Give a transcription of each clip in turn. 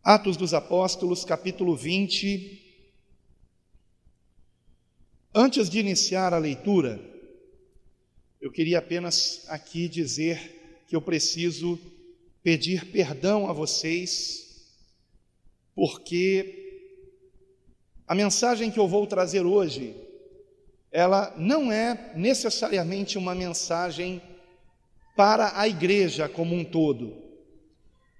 Atos dos Apóstolos, capítulo 20. Antes de iniciar a leitura, eu queria apenas aqui dizer que eu preciso pedir perdão a vocês, porque a mensagem que eu vou trazer hoje, ela não é necessariamente uma mensagem para a igreja como um todo,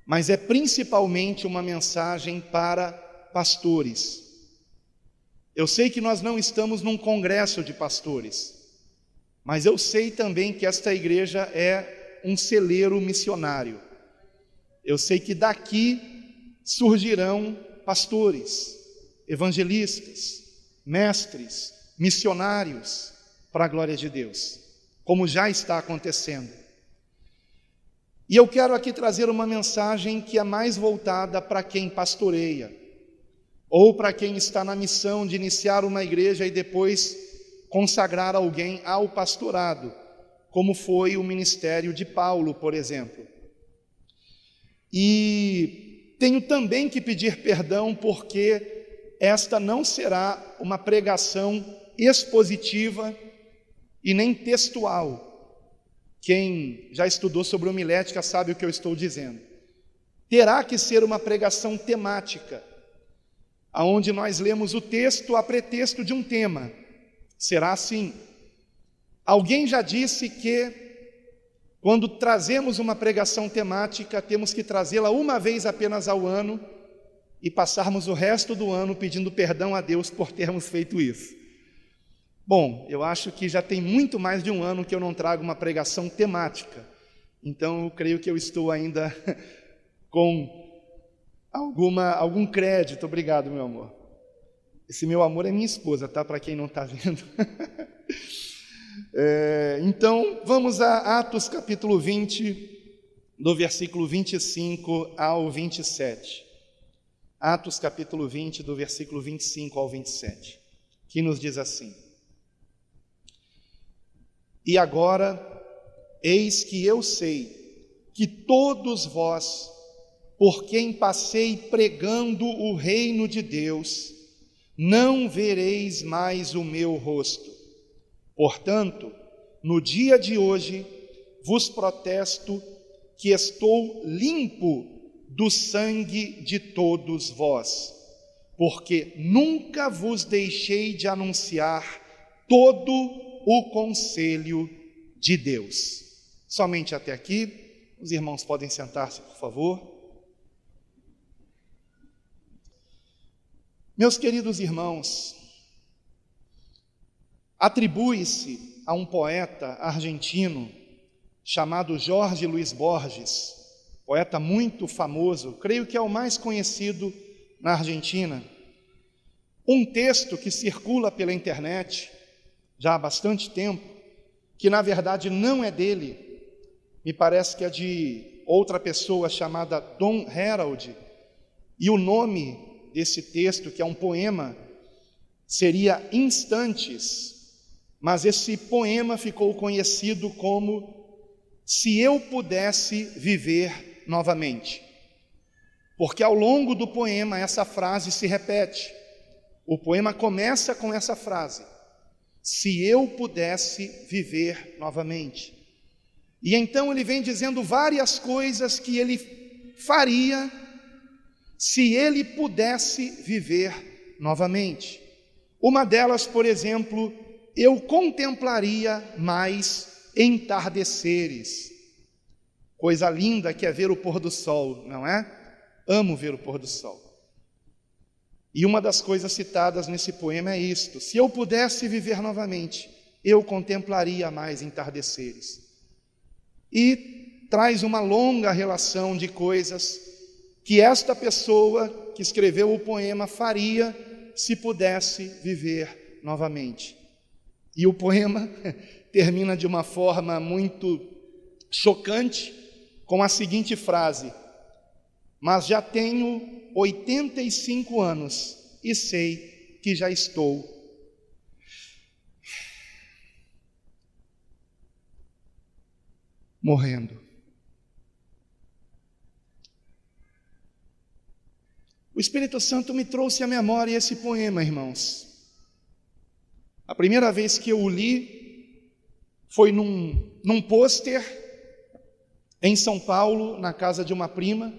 mas é principalmente uma mensagem para pastores. Eu sei que nós não estamos num congresso de pastores, mas eu sei também que esta igreja é um celeiro missionário. Eu sei que daqui surgirão pastores, evangelistas, mestres, missionários para a glória de Deus, como já está acontecendo. E eu quero aqui trazer uma mensagem que é mais voltada para quem pastoreia, ou para quem está na missão de iniciar uma igreja e depois consagrar alguém ao pastorado, como foi o ministério de Paulo, por exemplo. E tenho também que pedir perdão porque esta não será uma pregação expositiva e nem textual. Quem já estudou sobre homilética sabe o que eu estou dizendo. Terá que ser uma pregação temática, aonde nós lemos o texto a pretexto de um tema. Será assim. Alguém já disse que quando trazemos uma pregação temática, temos que trazê-la uma vez apenas ao ano e passarmos o resto do ano pedindo perdão a Deus por termos feito isso. Bom, eu acho que já tem muito mais de um ano que eu não trago uma pregação temática, então eu creio que eu estou ainda com algum crédito. Obrigado, meu amor. Esse meu amor é minha esposa, tá? Para quem não está vendo. Então, vamos a Atos capítulo 20, do versículo 25 ao 27. Atos capítulo 20, do versículo 25 ao 27, que nos diz assim: E agora, eis que eu sei que todos vós, por quem passei pregando o reino de Deus, não vereis mais o meu rosto. Portanto, no dia de hoje, vos protesto que estou limpo do sangue de todos vós, porque nunca vos deixei de anunciar todo o conselho de Deus. Somente até aqui. Os irmãos podem sentar-se, por favor. Meus queridos irmãos, atribui-se a um poeta argentino chamado Jorge Luiz Borges, poeta muito famoso, creio que é o mais conhecido na Argentina, um texto que circula pela internet já há bastante tempo, que na verdade não é dele, me parece que é de outra pessoa chamada Dom Herald, e o nome desse texto, que é um poema, seria Instantes, mas esse poema ficou conhecido como Se Eu Pudesse Viver Novamente, porque ao longo do poema essa frase se repete. O poema começa com essa frase: se eu pudesse viver novamente. E então ele vem dizendo várias coisas que ele faria se ele pudesse viver novamente. Uma delas, por exemplo, eu contemplaria mais entardeceres. Coisa linda que é ver o pôr do sol, não é? Amo ver o pôr do sol. E uma das coisas citadas nesse poema é isto: se eu pudesse viver novamente, eu contemplaria mais entardeceres. E traz uma longa relação de coisas que esta pessoa que escreveu o poema faria se pudesse viver novamente. E o poema termina de uma forma muito chocante com a seguinte frase: mas já tenho 85 anos e sei que já estou morrendo. o Espírito Santo me trouxe à memória esse poema, irmãos. A primeira vez que eu o li foi num pôster em São Paulo, na casa de uma prima,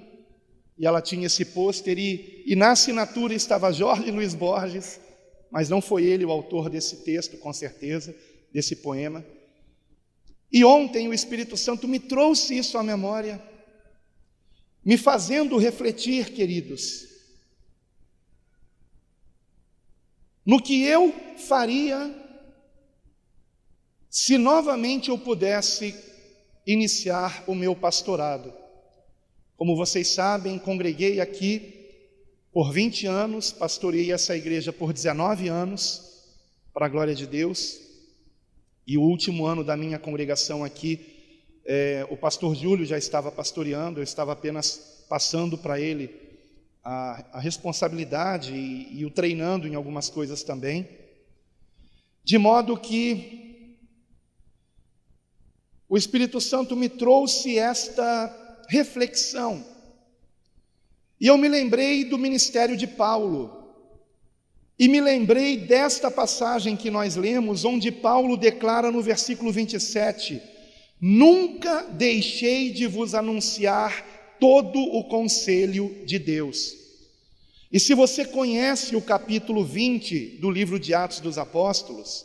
e ela tinha esse pôster, e na assinatura estava Jorge Luiz Borges, mas não foi ele o autor desse texto, com certeza, desse poema. E ontem o Espírito Santo me trouxe isso à memória, me fazendo refletir, queridos, no que eu faria se novamente eu pudesse iniciar o meu pastorado. Como vocês sabem, congreguei aqui por 20 anos, pastoreei essa igreja por 19 anos, para a glória de Deus, e o último ano da minha congregação aqui, o pastor Júlio já estava pastoreando, eu estava apenas passando para ele a responsabilidade e o treinando em algumas coisas também, de modo que o Espírito Santo me trouxe esta reflexão, e eu me lembrei do ministério de Paulo, e me lembrei desta passagem que nós lemos, onde Paulo declara no versículo 27, nunca deixei de vos anunciar todo o conselho de Deus. E se você conhece o capítulo 20 do livro de Atos dos Apóstolos,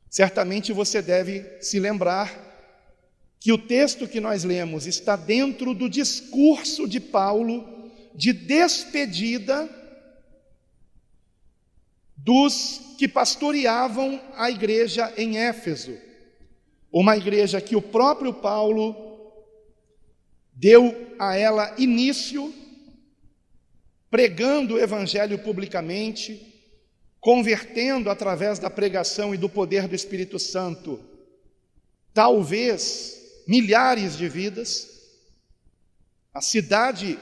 certamente você deve se lembrar que o texto que nós lemos está dentro do discurso de Paulo de despedida dos que pastoreavam a igreja em Éfeso, uma igreja que o próprio Paulo deu a ela início, pregando o evangelho publicamente, convertendo através da pregação e do poder do Espírito Santo, talvez milhares de vidas, a cidade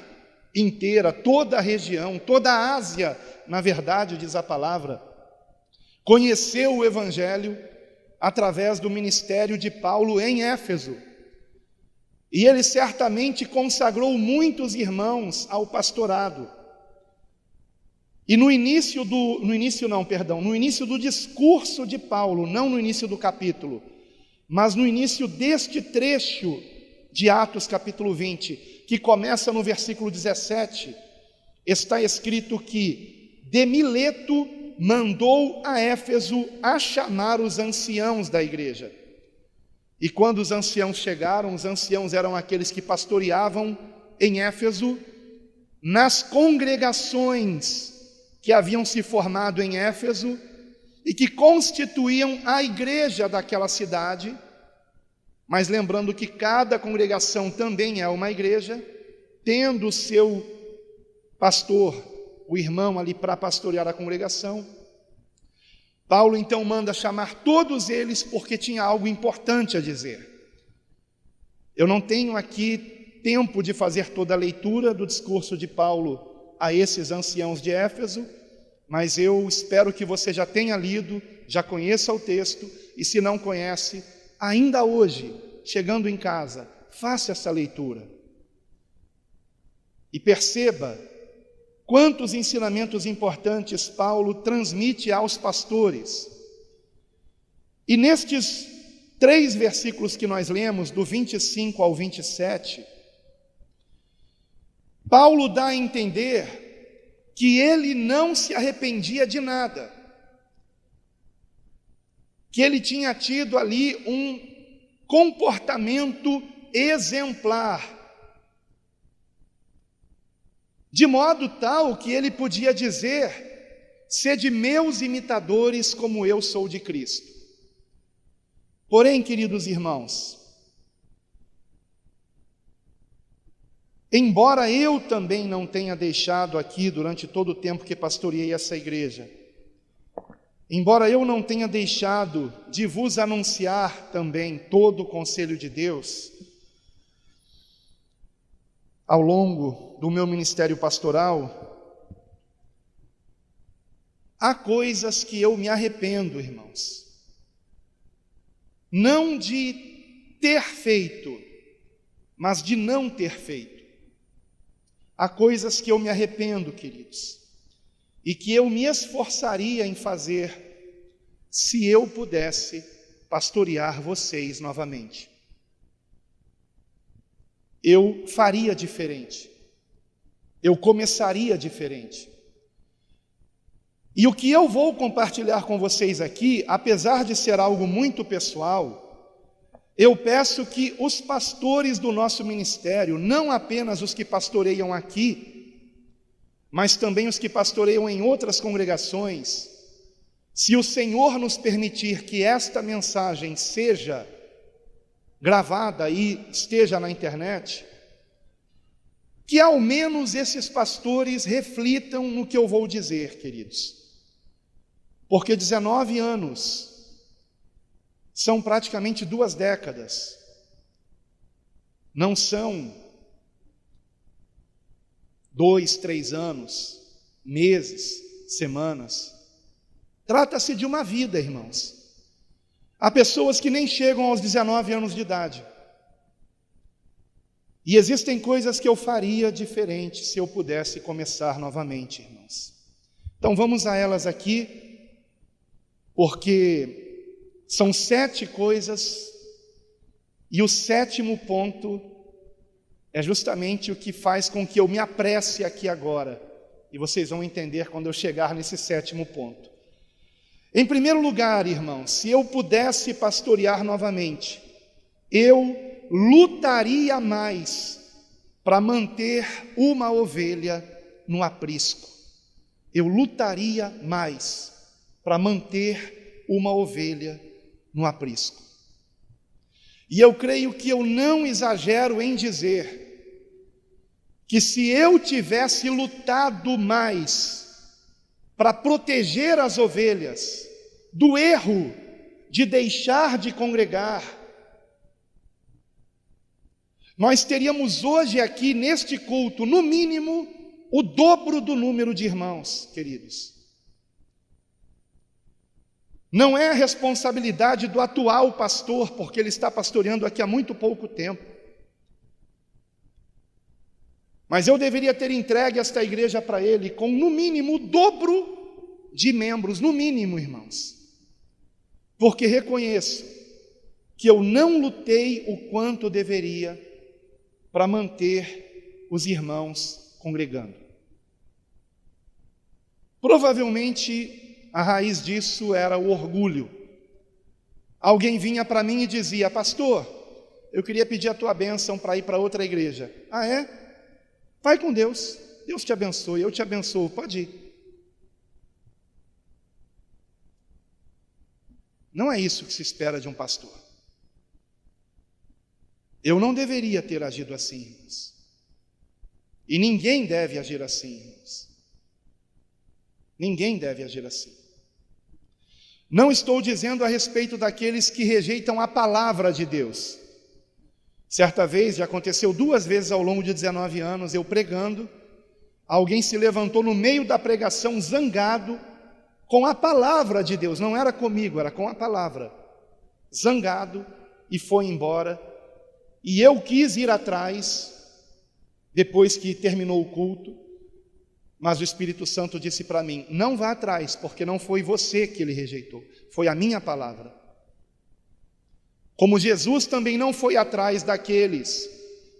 inteira, toda a região, toda a Ásia, na verdade, diz a palavra, conheceu o evangelho através do ministério de Paulo em Éfeso. E ele certamente consagrou muitos irmãos ao pastorado. E no início do discurso de Paulo, não no início do capítulo, mas no início deste trecho de Atos capítulo 20, que começa no versículo 17, está escrito que de Mileto mandou a Éfeso a chamar os anciãos da igreja. E quando os anciãos chegaram, os anciãos eram aqueles que pastoreavam em Éfeso, nas congregações que haviam se formado em Éfeso e que constituíam a igreja daquela cidade, mas lembrando que cada congregação também é uma igreja, tendo o seu pastor, o irmão ali para pastorear a congregação. Paulo então manda chamar todos eles porque tinha algo importante a dizer. Eu não tenho aqui tempo de fazer toda a leitura do discurso de Paulo a esses anciãos de Éfeso, mas eu espero que você já tenha lido, já conheça o texto, e se não conhece, ainda hoje, chegando em casa, faça essa leitura. E perceba quantos ensinamentos importantes Paulo transmite aos pastores. E nestes 3 versículos que nós lemos, do 25 ao 27, Paulo dá a entender que ele não se arrependia de nada, que ele tinha tido ali um comportamento exemplar, de modo tal que ele podia dizer: sede meus imitadores como eu sou de Cristo. Porém, queridos irmãos, embora eu também não tenha deixado aqui, durante todo o tempo que pastoreei essa igreja, embora eu não tenha deixado de vos anunciar também todo o conselho de Deus, ao longo do meu ministério pastoral, há coisas que eu me arrependo, irmãos, não de ter feito, mas de não ter feito. há coisas que eu me arrependo, queridos, e que eu me esforçaria em fazer se eu pudesse pastorear vocês novamente. Eu faria diferente. Eu começaria diferente. E o que eu vou compartilhar com vocês aqui, apesar de ser algo muito pessoal, eu peço que os pastores do nosso ministério, não apenas os que pastoreiam aqui, mas também os que pastoreiam em outras congregações, se o Senhor nos permitir que esta mensagem seja gravada e esteja na internet, que ao menos esses pastores reflitam no que eu vou dizer, queridos. Porque 19 anos são praticamente 2 décadas, não são 2, 3 anos, meses, semanas. Trata-se de uma vida, irmãos. Há pessoas que nem chegam aos 19 anos de idade. E existem coisas que eu faria diferente se eu pudesse começar novamente, irmãos. Então vamos a elas aqui, porque são 7 coisas, e o 7º ponto é justamente o que faz com que eu me apresse aqui agora. E vocês vão entender quando eu chegar nesse 7º ponto. Em primeiro lugar, irmãos, se eu pudesse pastorear novamente, eu lutaria mais para manter uma ovelha no aprisco. Eu lutaria mais para manter uma ovelha no aprisco. E eu creio que eu não exagero em dizer que se eu tivesse lutado mais para proteger as ovelhas do erro de deixar de congregar, nós teríamos hoje aqui neste culto, no mínimo, o dobro do número de irmãos, queridos. Não é a responsabilidade do atual pastor, porque ele está pastoreando aqui há muito pouco tempo. Mas eu deveria ter entregue esta igreja para ele com, no mínimo, o dobro de membros, no mínimo, irmãos. Porque reconheço que eu não lutei o quanto deveria para manter os irmãos congregando. Provavelmente a raiz disso era o orgulho. Alguém vinha para mim e dizia: pastor, eu queria pedir a tua bênção para ir para outra igreja. Ah, é? Vai com Deus, Deus te abençoe, eu te abençoo, pode ir. Não é isso que se espera de um pastor. Eu não deveria ter agido assim, irmãos. E ninguém deve agir assim, irmãos. Ninguém deve agir assim. Não estou dizendo a respeito daqueles que rejeitam a palavra de Deus. Certa vez, já aconteceu 2 vezes ao longo de 19 anos, eu pregando, alguém se levantou no meio da pregação zangado com a palavra de Deus, não era comigo, era com a palavra, zangado, e foi embora, e eu quis ir atrás, depois que terminou o culto, mas o Espírito Santo disse para mim: não vá atrás, porque não foi você que ele rejeitou, foi a minha palavra. Como Jesus também não foi atrás daqueles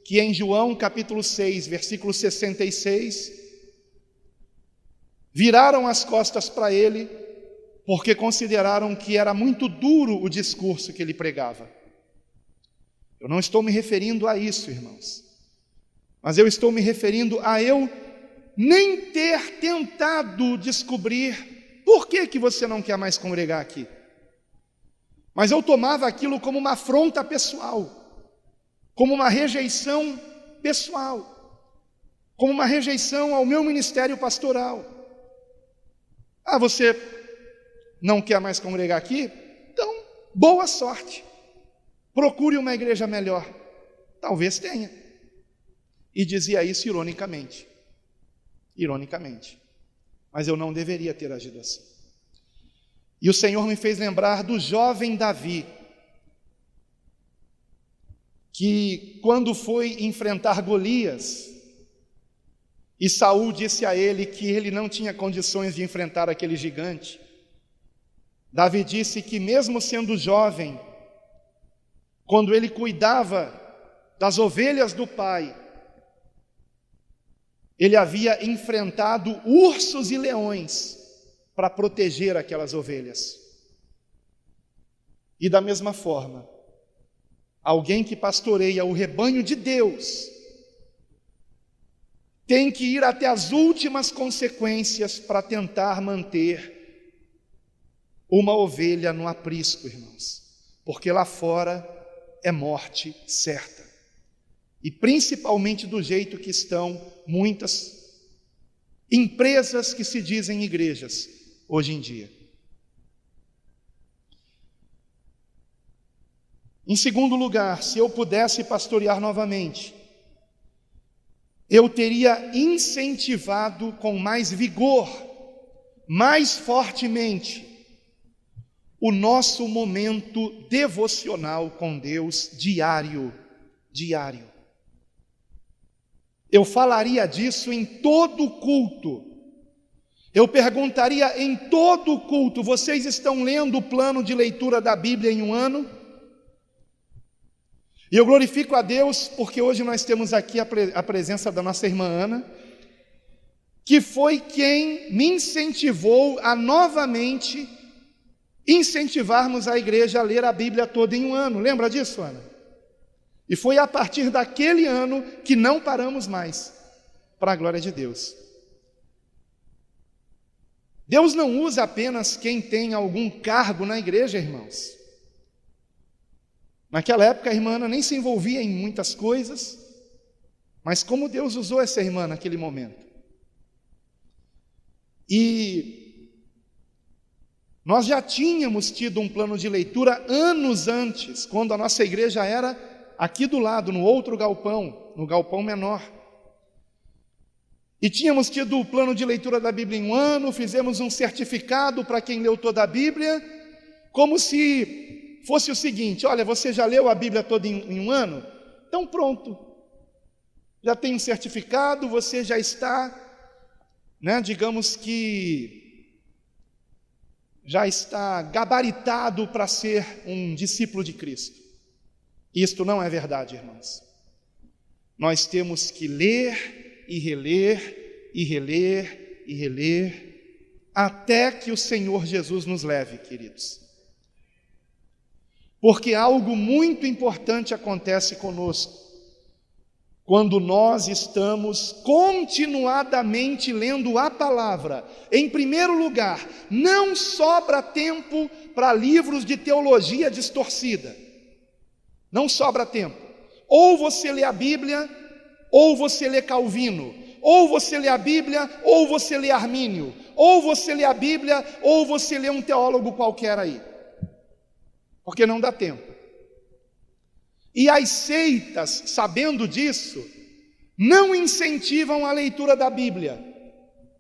que em João capítulo 6, versículo 66, viraram as costas para ele, porque consideraram que era muito duro o discurso que ele pregava. Eu não estou me referindo a isso, irmãos, mas eu estou me referindo a eu nem ter tentado descobrir por que você não quer mais congregar aqui. Mas eu tomava aquilo como uma afronta pessoal, como uma rejeição pessoal, como uma rejeição ao meu ministério pastoral. Ah, você não quer mais congregar aqui? Então, boa sorte. Procure uma igreja melhor. Talvez tenha. E dizia isso ironicamente. Ironicamente. Mas eu não deveria ter agido assim. E o Senhor me fez lembrar do jovem Davi, que quando foi enfrentar Golias, E Saul disse a ele que ele não tinha condições de enfrentar aquele gigante. Davi disse que mesmo sendo jovem, quando ele cuidava das ovelhas do pai, ele havia enfrentado ursos e leões para proteger aquelas ovelhas. E da mesma forma, alguém que pastoreia o rebanho de Deus tem que ir até as últimas consequências para tentar manter uma ovelha no aprisco, irmãos, porque lá fora é morte certa. E principalmente do jeito que estão muitas empresas que se dizem igrejas hoje em dia. Em segundo lugar, se eu pudesse pastorear novamente, eu teria incentivado com mais vigor, mais fortemente, o nosso momento devocional com Deus diário. Eu falaria disso em todo culto. Eu perguntaria em todo culto: vocês estão lendo o plano de leitura da Bíblia em um ano? E eu glorifico a Deus porque hoje nós temos aqui a presença da nossa irmã Ana, que foi quem me incentivou a novamente incentivarmos a igreja a ler a Bíblia toda em um ano. Lembra disso, Ana? E foi a partir daquele ano que não paramos mais, para a glória de Deus. Deus não usa apenas quem tem algum cargo na igreja, irmãos. Naquela época a irmã Ana nem se envolvia em muitas coisas, mas como Deus usou essa irmã naquele momento. E nós já tínhamos tido um plano de leitura anos antes, quando a nossa igreja era aqui do lado, no outro galpão, no galpão menor. E tínhamos tido o plano de leitura da Bíblia em um ano, fizemos um certificado para quem leu toda a Bíblia, como se fosse o seguinte: olha, você já leu a Bíblia toda em um ano? Então pronto, já tem um certificado, você já está, digamos que, já está gabaritado para ser um discípulo de Cristo. Isto não é verdade, irmãos. Nós temos que ler e reler, e reler, e reler, até que o Senhor Jesus nos leve, queridos. Porque algo muito importante acontece conosco, quando nós estamos continuadamente lendo a palavra. Em primeiro lugar, não sobra tempo para livros de teologia distorcida. Não sobra tempo. Ou você lê a Bíblia, ou você lê Calvino. Ou você lê a Bíblia, ou você lê Armínio. Ou você lê a Bíblia, ou você lê um teólogo qualquer aí. Porque não dá tempo. E as seitas, sabendo disso, não incentivam a leitura da Bíblia.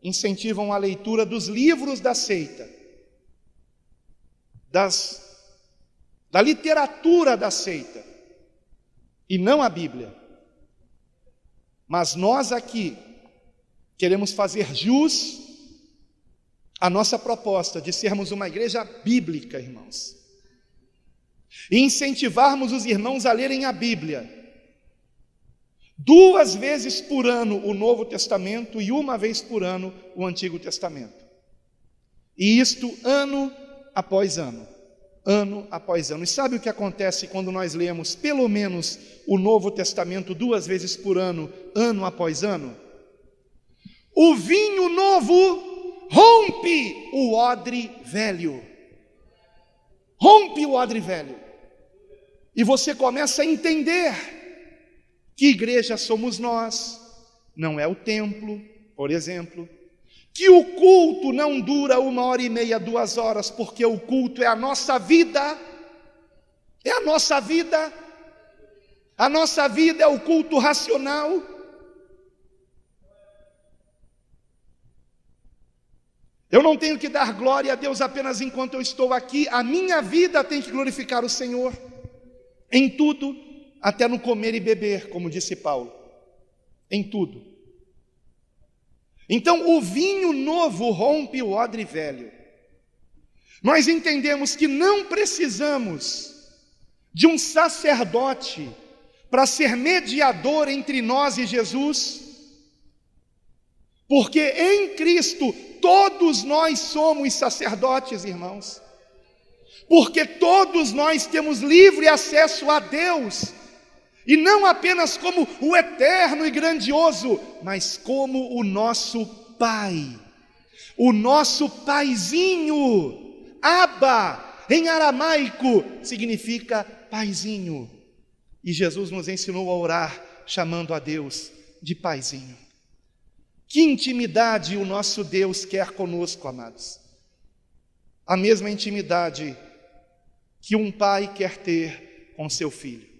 Incentivam a leitura dos livros da seita. Da literatura da seita, e não a Bíblia. Mas nós aqui queremos fazer jus à nossa proposta de sermos uma igreja bíblica, irmãos, e incentivarmos os irmãos a lerem a Bíblia 2 vezes por ano o Novo Testamento e 1 vez por ano o Antigo Testamento, e isto ano após ano. Ano após ano. E sabe o que acontece quando nós lemos pelo menos o Novo Testamento 2 vezes por ano, ano após ano? O vinho novo rompe o odre velho. Rompe o odre velho. E você começa a entender que igreja somos nós, não é o templo, por exemplo. Que o culto não dura 1h30, 2 horas, porque o culto é a nossa vida. É a nossa vida. A nossa vida é o culto racional. Eu não tenho que dar glória a Deus apenas enquanto eu estou aqui. A minha vida tem que glorificar o Senhor. Em tudo, até no comer e beber, como disse Paulo. Em tudo. Então, o vinho novo rompe o odre velho. Nós entendemos que não precisamos de um sacerdote para ser mediador entre nós e Jesus, porque em Cristo todos nós somos sacerdotes, irmãos, porque todos nós temos livre acesso a Deus, e não apenas como o eterno e grandioso, mas como o nosso Pai, o nosso Paizinho. Abba, em aramaico, significa Paizinho. E Jesus nos ensinou a orar, chamando a Deus de Paizinho. Que intimidade o nosso Deus quer conosco, amados. A mesma intimidade que um pai quer ter com seu filho.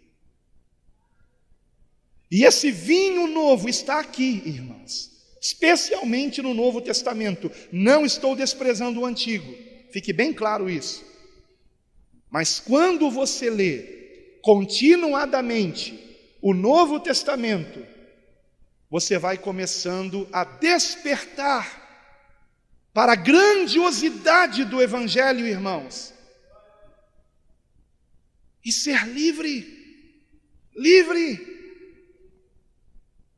E esse vinho novo está aqui, irmãos, especialmente no Novo Testamento. Não estou desprezando o Antigo, fique bem claro isso. Mas quando você lê continuadamente o Novo Testamento, você vai começando a despertar para a grandiosidade do Evangelho, irmãos, e ser livre,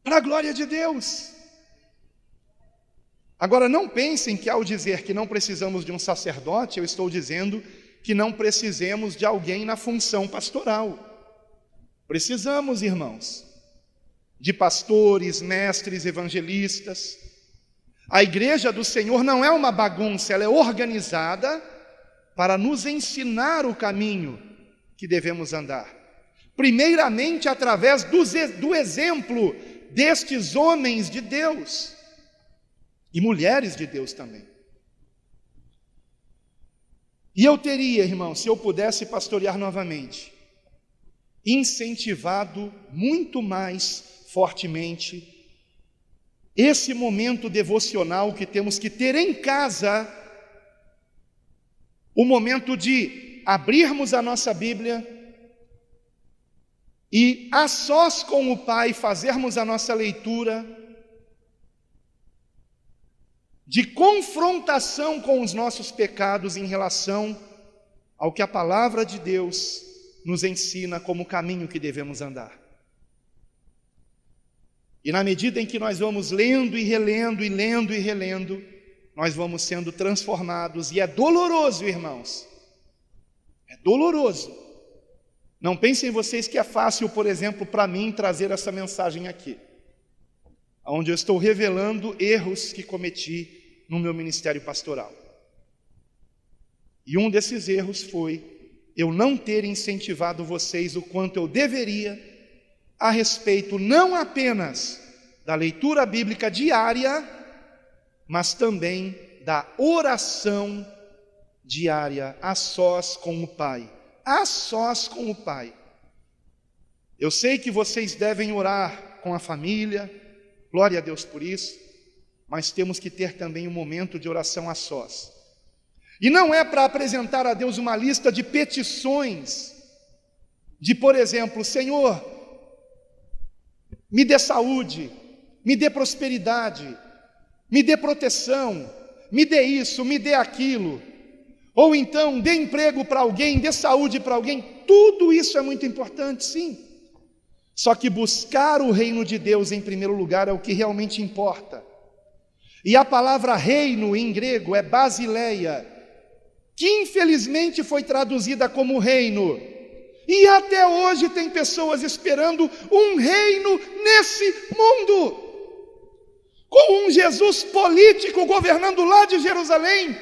para a glória de Deus. Agora, não pensem que ao dizer que não precisamos de um sacerdote, eu estou dizendo que não precisemos de alguém na função pastoral. Precisamos, irmãos, de pastores, mestres, evangelistas. A igreja do Senhor não é uma bagunça, ela é organizada para nos ensinar o caminho que devemos andar. Primeiramente, através do exemplo destes homens de Deus e mulheres de Deus também. E eu teria, irmão, se eu pudesse pastorear novamente, incentivado muito mais fortemente esse momento devocional que temos que ter em casa, o momento de abrirmos a nossa Bíblia e, a sós com o Pai, fazermos a nossa leitura de confrontação com os nossos pecados em relação ao que a palavra de Deus nos ensina como caminho que devemos andar. E na medida em que nós vamos lendo e relendo, e lendo e relendo, nós vamos sendo transformados, e é doloroso, irmãos, é doloroso. Não pensem vocês que é fácil, por exemplo, para mim trazer essa mensagem aqui, onde eu estou revelando erros que cometi no meu ministério pastoral. E um desses erros foi eu não ter incentivado vocês o quanto eu deveria a respeito não apenas da leitura bíblica diária, mas também da oração diária, a sós com o Pai. A sós com o Pai. Eu sei que vocês devem orar com a família, glória a Deus por isso, mas temos que ter também um momento de oração a sós. E não é para apresentar a Deus uma lista de petições, de, por exemplo, Senhor, me dê saúde, me dê prosperidade, me dê proteção, me dê isso, me dê aquilo, ou então dê emprego para alguém, dê saúde para alguém. Tudo isso é muito importante, sim. Só que buscar o reino de Deus em primeiro lugar é o que realmente importa. E a palavra reino em grego é basileia, que infelizmente foi traduzida como reino. E até hoje tem pessoas esperando um reino nesse mundo, com um Jesus político governando lá de Jerusalém.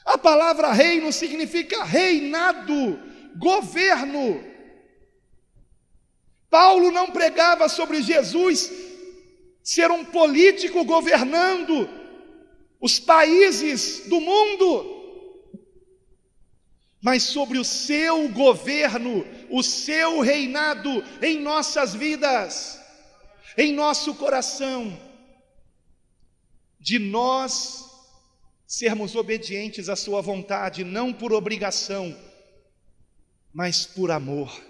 A palavra reino significa reinado, governo. Paulo não pregava sobre Jesus ser um político governando os países do mundo, mas sobre o seu governo, o seu reinado em nossas vidas, em nosso coração, de nós sermos obedientes à sua vontade, não por obrigação, mas por amor,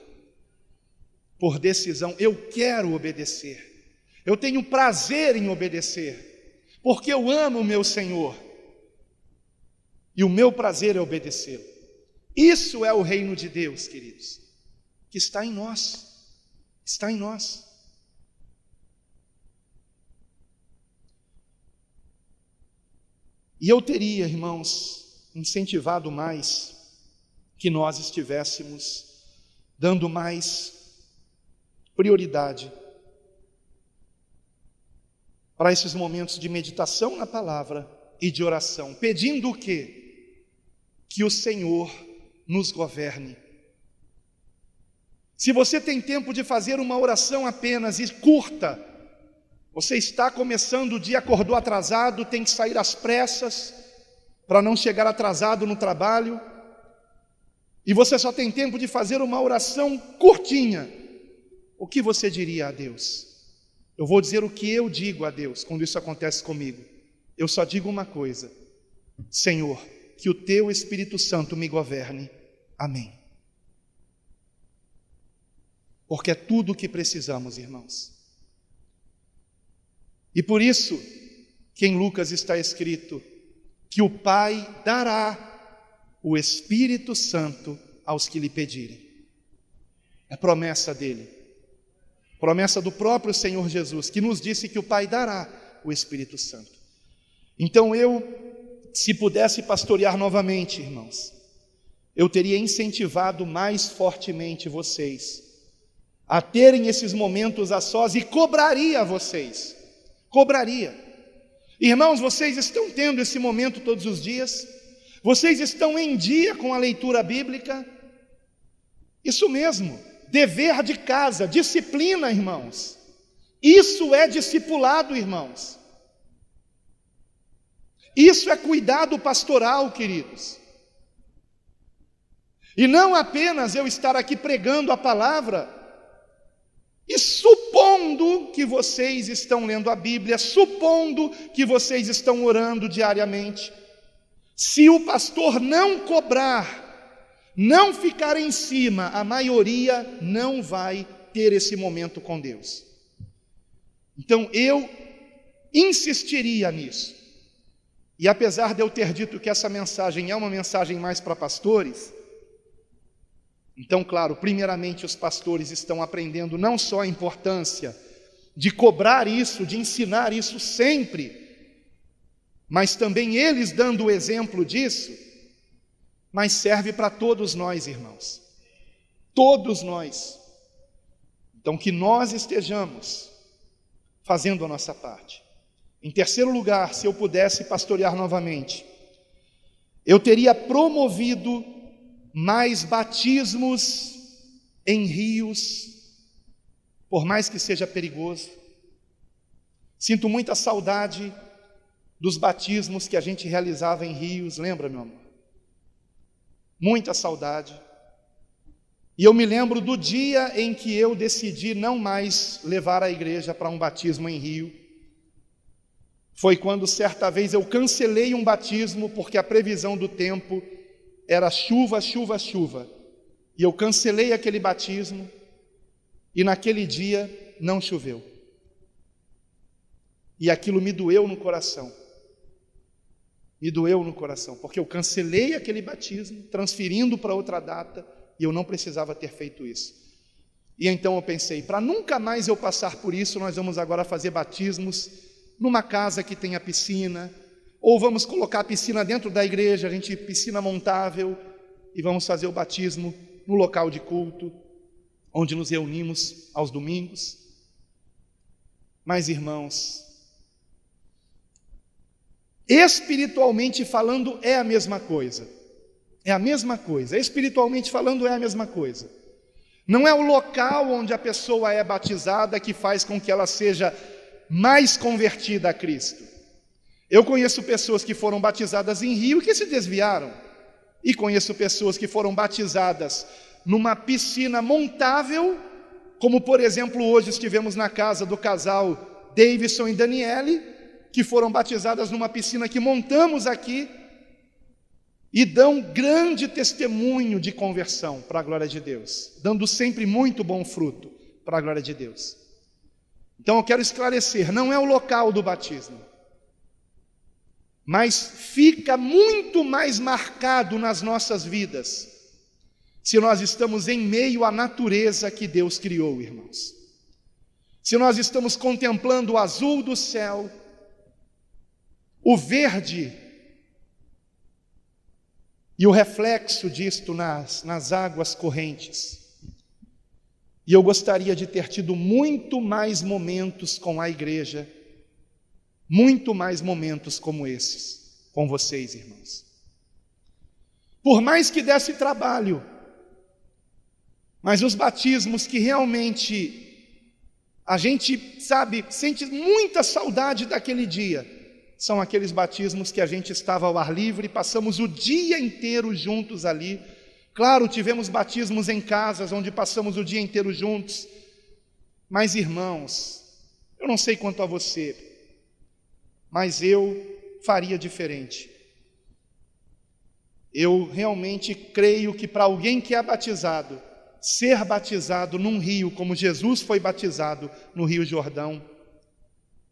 por decisão. Eu quero obedecer, eu tenho prazer em obedecer, porque eu amo o meu Senhor, e o meu prazer é obedecê-lo. Isso é o reino de Deus, queridos, que está em nós, está em nós. E eu teria, irmãos, incentivado mais que nós estivéssemos dando mais prioridade para esses momentos de meditação na palavra e de oração, pedindo o quê? Que o Senhor nos governe. Se você tem tempo de fazer uma oração apenas e curta, você está começando o dia, acordou atrasado, tem que sair às pressas para não chegar atrasado no trabalho, e você só tem tempo de fazer uma oração curtinha, o que você diria a Deus? Eu vou dizer o que eu digo a Deus quando isso acontece comigo. Eu só digo uma coisa: Senhor, que o Teu Espírito Santo me governe. Amém. Porque é tudo o que precisamos, irmãos. E por isso que em Lucas está escrito que o Pai dará o Espírito Santo aos que lhe pedirem. É promessa dele, promessa do próprio Senhor Jesus, que nos disse que o Pai dará o Espírito Santo. Então se pudesse pastorear novamente, irmãos, eu teria incentivado mais fortemente vocês a terem esses momentos a sós e cobraria a vocês. Cobraria. Irmãos, vocês estão tendo esse momento todos os dias? Vocês estão em dia com a leitura bíblica? Isso mesmo, dever de casa, disciplina, irmãos. Isso é discipulado, irmãos. Isso é cuidado pastoral, queridos. E não apenas eu estar aqui pregando a palavra, e supondo que vocês estão lendo a Bíblia, supondo que vocês estão orando diariamente, se o pastor não cobrar, não ficar em cima, a maioria não vai ter esse momento com Deus. Então eu insistiria nisso. E apesar de eu ter dito que essa mensagem é uma mensagem mais para pastores, então, claro, primeiramente os pastores estão aprendendo não só a importância de cobrar isso, de ensinar isso sempre, mas também eles dando o exemplo disso, mas serve para todos nós, irmãos, todos nós. Então, que nós estejamos fazendo a nossa parte. Em terceiro lugar, se eu pudesse pastorear novamente, eu teria promovido mais batismos em rios, por mais que seja perigoso. Sinto muita saudade dos batismos que a gente realizava em rios, lembra, meu amor? Muita saudade. E eu me lembro do dia em que eu decidi não mais levar a igreja para um batismo em rio. Foi quando certa vez eu cancelei um batismo, porque a previsão do tempo era chuva, chuva, chuva. E eu cancelei aquele batismo, e naquele dia não choveu. E aquilo me doeu no coração. Me doeu no coração, porque eu cancelei aquele batismo, transferindo para outra data, e eu não precisava ter feito isso. E então eu pensei, para nunca mais eu passar por isso, nós vamos agora fazer batismos numa casa que tenha piscina, ou vamos colocar a piscina dentro da igreja, piscina montável, e vamos fazer o batismo no local de culto, onde nos reunimos aos domingos. Mas, irmãos, espiritualmente falando é a mesma coisa. É a mesma coisa. Espiritualmente falando é a mesma coisa. Não é o local onde a pessoa é batizada que faz com que ela seja mais convertida a Cristo. Eu conheço pessoas que foram batizadas em rio e que se desviaram. E conheço pessoas que foram batizadas numa piscina montável, como por exemplo hoje estivemos na casa do casal Davidson e Daniele, que foram batizadas numa piscina que montamos aqui, e dão grande testemunho de conversão para a glória de Deus, dando sempre muito bom fruto para a glória de Deus. Então eu quero esclarecer, não é o local do batismo, mas fica muito mais marcado nas nossas vidas se nós estamos em meio à natureza que Deus criou, irmãos. Se nós estamos contemplando o azul do céu, o verde e o reflexo disto nas águas correntes. E eu gostaria de ter tido muito mais momentos com a igreja, muito mais momentos como esses, com vocês, irmãos. Por mais que desse trabalho, mas os batismos que realmente a gente, sente muita saudade daquele dia, são aqueles batismos que a gente estava ao ar livre, passamos o dia inteiro juntos ali. Claro, tivemos batismos em casas, onde passamos o dia inteiro juntos, mas irmãos, eu não sei quanto a você, mas eu faria diferente. Eu realmente creio que para alguém que é batizado, ser batizado num rio como Jesus foi batizado no Rio Jordão,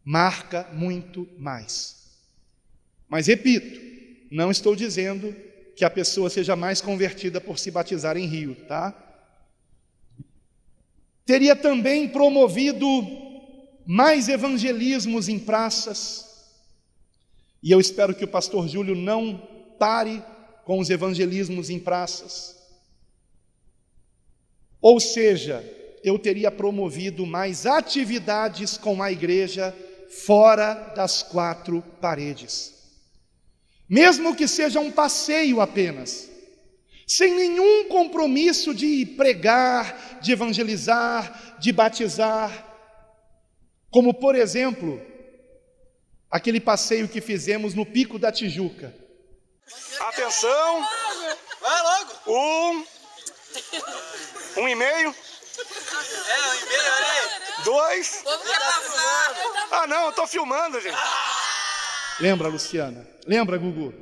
marca muito mais. Mas repito, não estou dizendo que a pessoa seja mais convertida por se batizar em rio, tá? Teria também promovido mais evangelismos em praças, e eu espero que o pastor Júlio não pare com os evangelismos em praças. Ou seja, eu teria promovido mais atividades com a igreja fora das quatro paredes. Mesmo que seja um passeio apenas, sem nenhum compromisso de pregar, de evangelizar, de batizar. Como, por exemplo, aquele passeio que fizemos no Pico da Tijuca. Atenção! Vai logo! 1,5. 1,5 ali. 2. Ah, não, eu estou filmando, gente. Lembra, Luciana? Lembra, Gugu?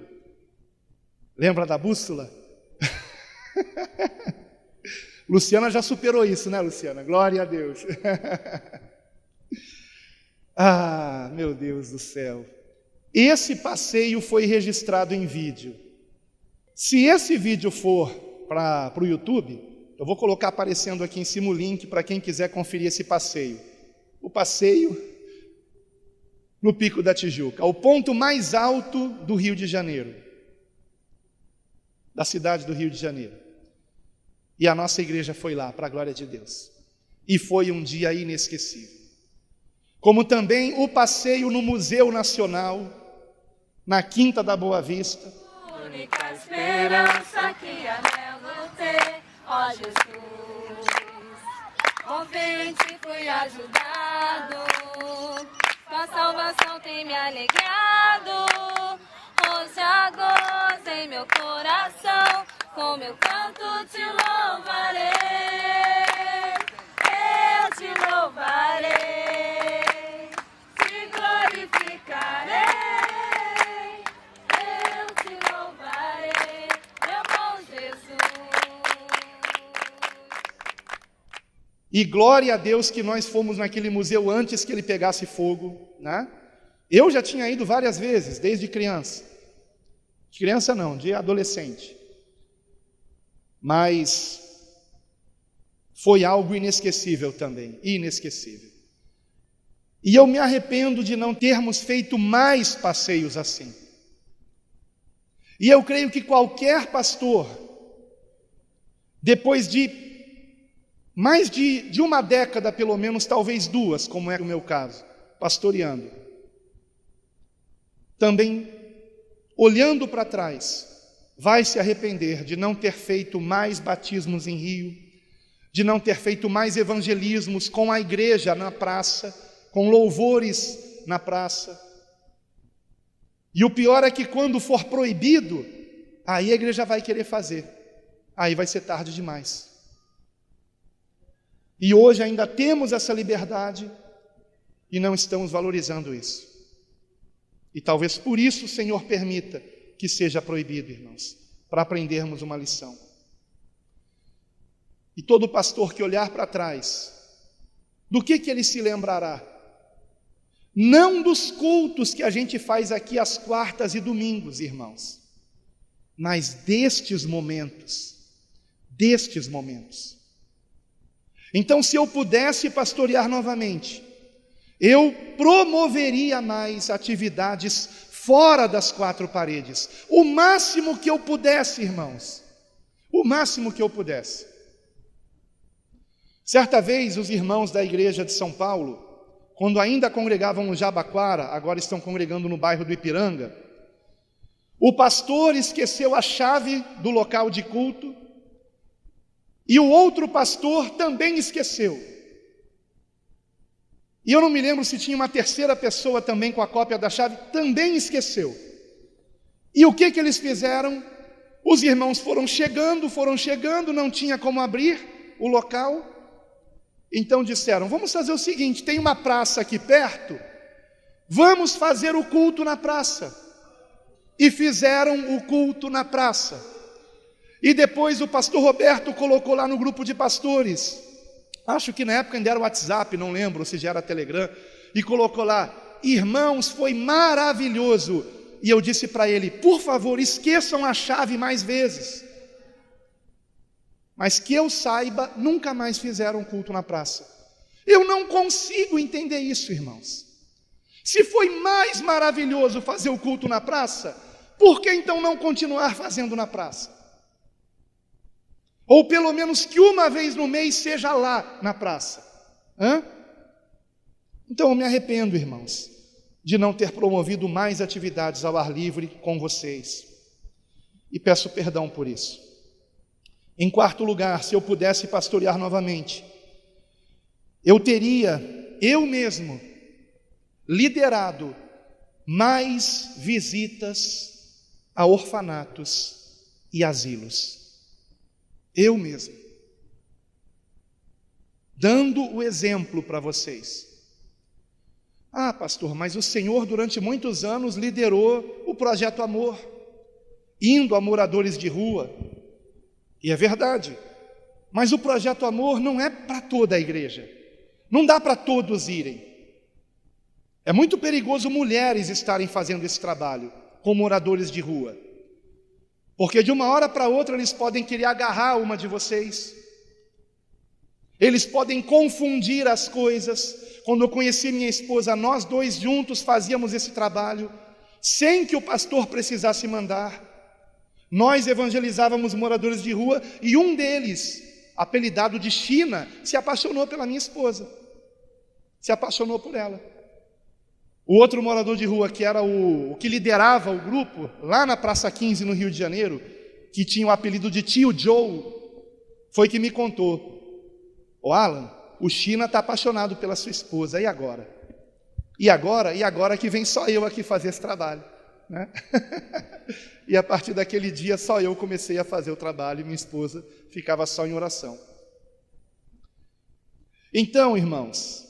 Lembra da bússola? Luciana já superou isso, né, Luciana? Glória a Deus. Ah, meu Deus do céu. Esse passeio foi registrado em vídeo. Se esse vídeo for para o YouTube, eu vou colocar aparecendo aqui em cima o link para quem quiser conferir esse passeio. O passeio no Pico da Tijuca, o ponto mais alto do Rio de Janeiro, da cidade do Rio de Janeiro. E a nossa igreja foi lá, para a glória de Deus. E foi um dia inesquecível. Como também o passeio no Museu Nacional, na Quinta da Boa Vista. Única esperança que anelo ter, ó Jesus. Confiante fui ajudado, com a salvação tem me alegrado. Hoje a gozo em meu coração, com meu canto te louvarei. Eu te louvarei. E glória a Deus que nós fomos naquele museu antes que ele pegasse fogo, né? Eu já tinha ido várias vezes, desde criança. De criança não, de adolescente. Mas foi algo inesquecível também, inesquecível. E eu me arrependo de não termos feito mais passeios assim. E eu creio que qualquer pastor, depois de mais de uma década, pelo menos, talvez 2, como é o meu caso, pastoreando, também, olhando para trás, vai se arrepender de não ter feito mais batismos em rio, de não ter feito mais evangelismos com a igreja na praça, com louvores na praça. E o pior é que quando for proibido, aí a igreja vai querer fazer, aí vai ser tarde demais. E hoje ainda temos essa liberdade e não estamos valorizando isso. E talvez por isso o Senhor permita que seja proibido, irmãos, para aprendermos uma lição. E todo pastor que olhar para trás, do que ele se lembrará? Não dos cultos que a gente faz aqui às quartas e domingos, irmãos, mas destes momentos. Então, se eu pudesse pastorear novamente, eu promoveria mais atividades fora das quatro paredes, o máximo que eu pudesse, irmãos, o máximo que eu pudesse. Certa vez, os irmãos da igreja de São Paulo, quando ainda congregavam no Jabaquara, agora estão congregando no bairro do Ipiranga, o pastor esqueceu a chave do local de culto e o outro pastor também esqueceu. E eu não me lembro se tinha uma terceira pessoa também com a cópia da chave, também esqueceu. E o que eles fizeram? Os irmãos foram chegando, não tinha como abrir o local. Então disseram, vamos fazer o seguinte, tem uma praça aqui perto, vamos fazer o culto na praça. E fizeram o culto na praça. E depois o pastor Roberto colocou lá no grupo de pastores, acho que na época ainda era WhatsApp, não lembro se já era Telegram, e colocou lá, irmãos, foi maravilhoso. E eu disse para ele, por favor, esqueçam a chave mais vezes. Mas que eu saiba, nunca mais fizeram culto na praça. Eu não consigo entender isso, irmãos. Se foi mais maravilhoso fazer o culto na praça, por que então não continuar fazendo na praça? Ou pelo menos que uma vez no mês seja lá na praça. Então eu me arrependo, irmãos, de não ter promovido mais atividades ao ar livre com vocês. E peço perdão por isso. Em quarto lugar, se eu pudesse pastorear novamente, eu teria, eu mesmo, liderado mais visitas a orfanatos e asilos. Eu mesmo. Dando o exemplo para vocês. Ah, pastor, mas o senhor durante muitos anos liderou o Projeto Amor, indo a moradores de rua. E é verdade, mas o Projeto Amor não é para toda a igreja, não dá para todos irem. É muito perigoso mulheres estarem fazendo esse trabalho com moradores de rua, porque de uma hora para outra eles podem querer agarrar uma de vocês, eles podem confundir as coisas. Quando eu conheci minha esposa, nós dois juntos fazíamos esse trabalho, sem que o pastor precisasse mandar. Nós evangelizávamos moradores de rua e um deles, apelidado de China, se apaixonou pela minha esposa. Se apaixonou por ela. O outro morador de rua, que era o que liderava o grupo, lá na Praça 15, no Rio de Janeiro, que tinha o apelido de Tio Joe, foi que me contou. Ô Alan, o China está apaixonado pela sua esposa, e agora? E agora que vem só eu aqui fazer esse trabalho, né? E a partir daquele dia só eu comecei a fazer o trabalho e minha esposa ficava só em oração. Então, irmãos,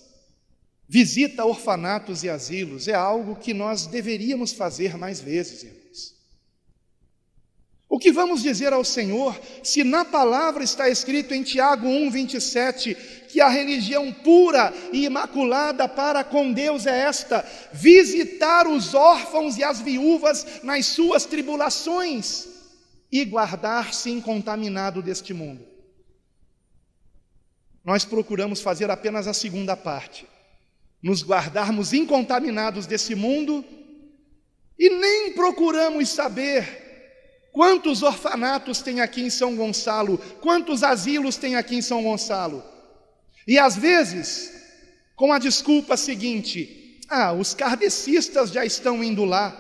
visita a orfanatos e asilos é algo que nós deveríamos fazer mais vezes, irmãos. O que vamos dizer ao Senhor se na palavra está escrito em Tiago 1:27 que a religião pura e imaculada para com Deus é esta: visitar os órfãos e as viúvas nas suas tribulações e guardar-se incontaminado deste mundo. Nós procuramos fazer apenas a segunda parte, nos guardarmos incontaminados desse mundo, e nem procuramos saber quantos orfanatos tem aqui em São Gonçalo, quantos asilos tem aqui em São Gonçalo. E às vezes, com a desculpa seguinte: os kardecistas já estão indo lá,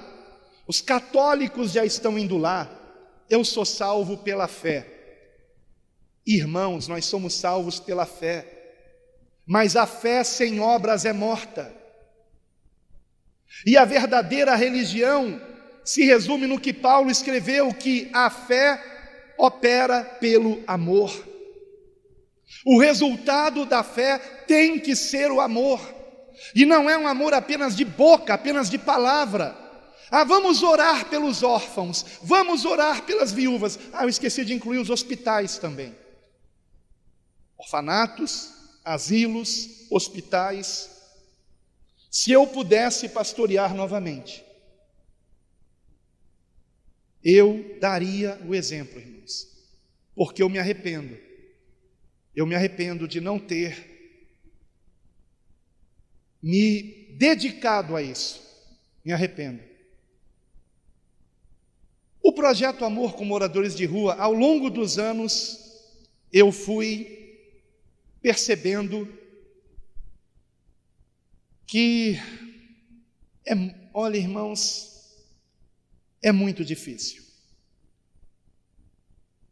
os católicos já estão indo lá, eu sou salvo pela fé. Irmãos, nós somos salvos pela fé, mas a fé sem obras é morta. E a verdadeira religião se resume no que Paulo escreveu, que a fé opera pelo amor. O resultado da fé tem que ser o amor, e não é um amor apenas de boca, apenas de palavra. Vamos orar pelos órfãos, vamos orar pelas viúvas. Eu esqueci de incluir os hospitais também. Orfanatos, asilos, hospitais. Se eu pudesse pastorear novamente, eu daria o exemplo, irmãos, porque eu me arrependo. Eu me arrependo de não ter me dedicado a isso. Me arrependo. O projeto Amor com Moradores de Rua, ao longo dos anos, eu fui percebendo que, olha, irmãos, é muito difícil.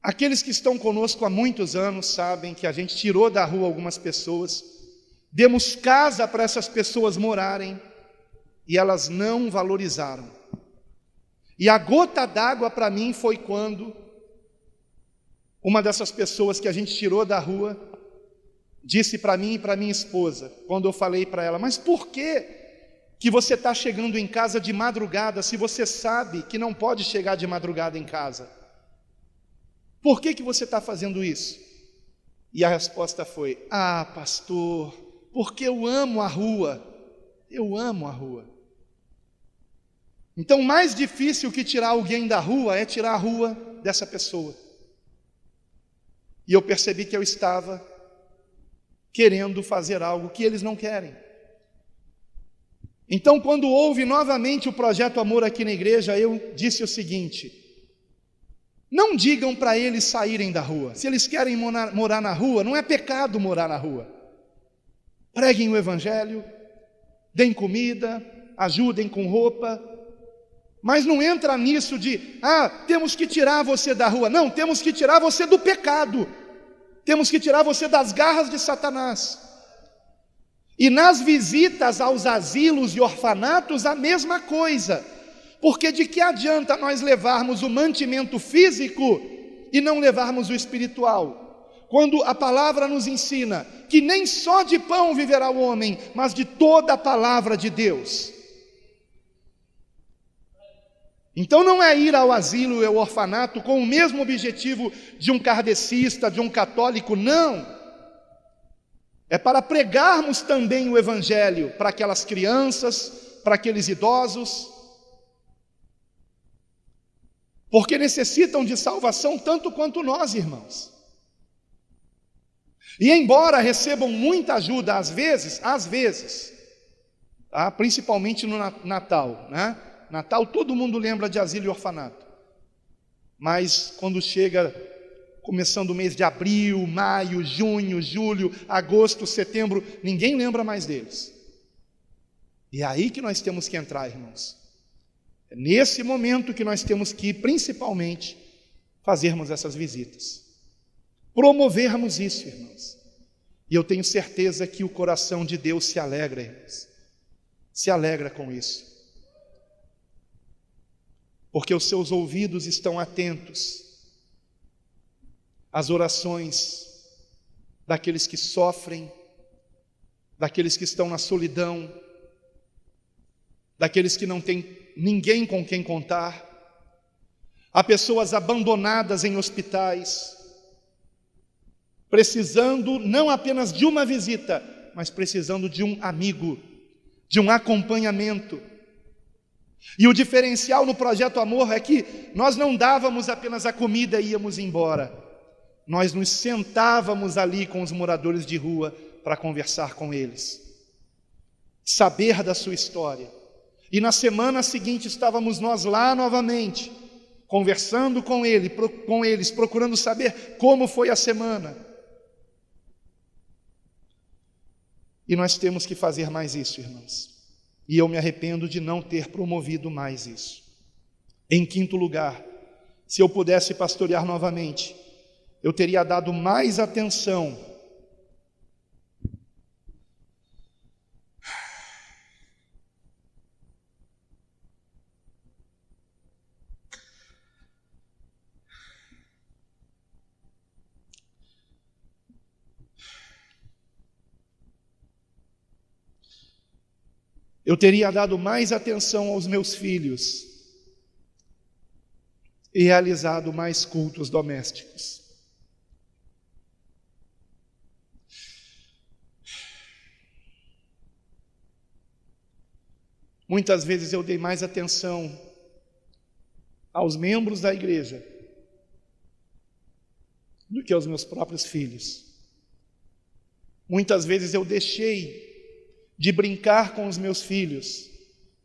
Aqueles que estão conosco há muitos anos sabem que a gente tirou da rua algumas pessoas, demos casa para essas pessoas morarem e elas não valorizaram. E a gota d'água para mim foi quando uma dessas pessoas que a gente tirou da rua disse para mim e para minha esposa, quando eu falei para ela: mas por que você está chegando em casa de madrugada se você sabe que não pode chegar de madrugada em casa? Por que você está fazendo isso? E a resposta foi: ah, pastor, porque eu amo a rua. Eu amo a rua. Então, mais difícil que tirar alguém da rua é tirar a rua dessa pessoa. E eu percebi que eu estava querendo fazer algo que eles não querem. Então, quando houve novamente o projeto Amor aqui na igreja, eu disse o seguinte: não digam para eles saírem da rua. Se eles querem morar na rua, não é pecado morar na rua. Preguem o evangelho, deem comida, ajudem com roupa, mas não entra nisso de, temos que tirar você da rua. Não, temos que tirar você do pecado. Temos que tirar você das garras de Satanás. E nas visitas aos asilos e orfanatos, a mesma coisa. Porque de que adianta nós levarmos o mantimento físico e não levarmos o espiritual? Quando a palavra nos ensina que nem só de pão viverá o homem, mas de toda a palavra de Deus. Então não é ir ao asilo e ao orfanato com o mesmo objetivo de um kardecista, de um católico, não. É para pregarmos também o evangelho para aquelas crianças, para aqueles idosos, porque necessitam de salvação tanto quanto nós, irmãos. E embora recebam muita ajuda às vezes, principalmente no Natal, né? Natal todo mundo lembra de asilo e orfanato, mas quando chega começando o mês de abril, maio, junho, julho, agosto, setembro, ninguém lembra mais deles. E é aí que nós temos que entrar, irmãos. É nesse momento que nós temos que, principalmente, fazermos essas visitas, promovermos isso, irmãos. E eu tenho certeza que o coração de Deus se alegra, irmãos, se alegra com isso. Porque os seus ouvidos estão atentos às orações daqueles que sofrem, daqueles que estão na solidão, daqueles que não têm ninguém com quem contar. Há pessoas abandonadas em hospitais, precisando não apenas de uma visita, mas precisando de um amigo, de um acompanhamento. E o diferencial no Projeto Amor é que nós não dávamos apenas a comida e íamos embora. Nós nos sentávamos ali com os moradores de rua para conversar com eles, saber da sua história. E na semana seguinte estávamos nós lá novamente, conversando com eles, procurando saber como foi a semana. E nós temos que fazer mais isso, irmãos. E eu me arrependo de não ter promovido mais isso. Em quinto lugar, se eu pudesse pastorear novamente, eu teria dado mais atenção aos meus filhos e realizado mais cultos domésticos. Muitas vezes eu dei mais atenção aos membros da igreja do que aos meus próprios filhos. Muitas vezes eu deixei de brincar com os meus filhos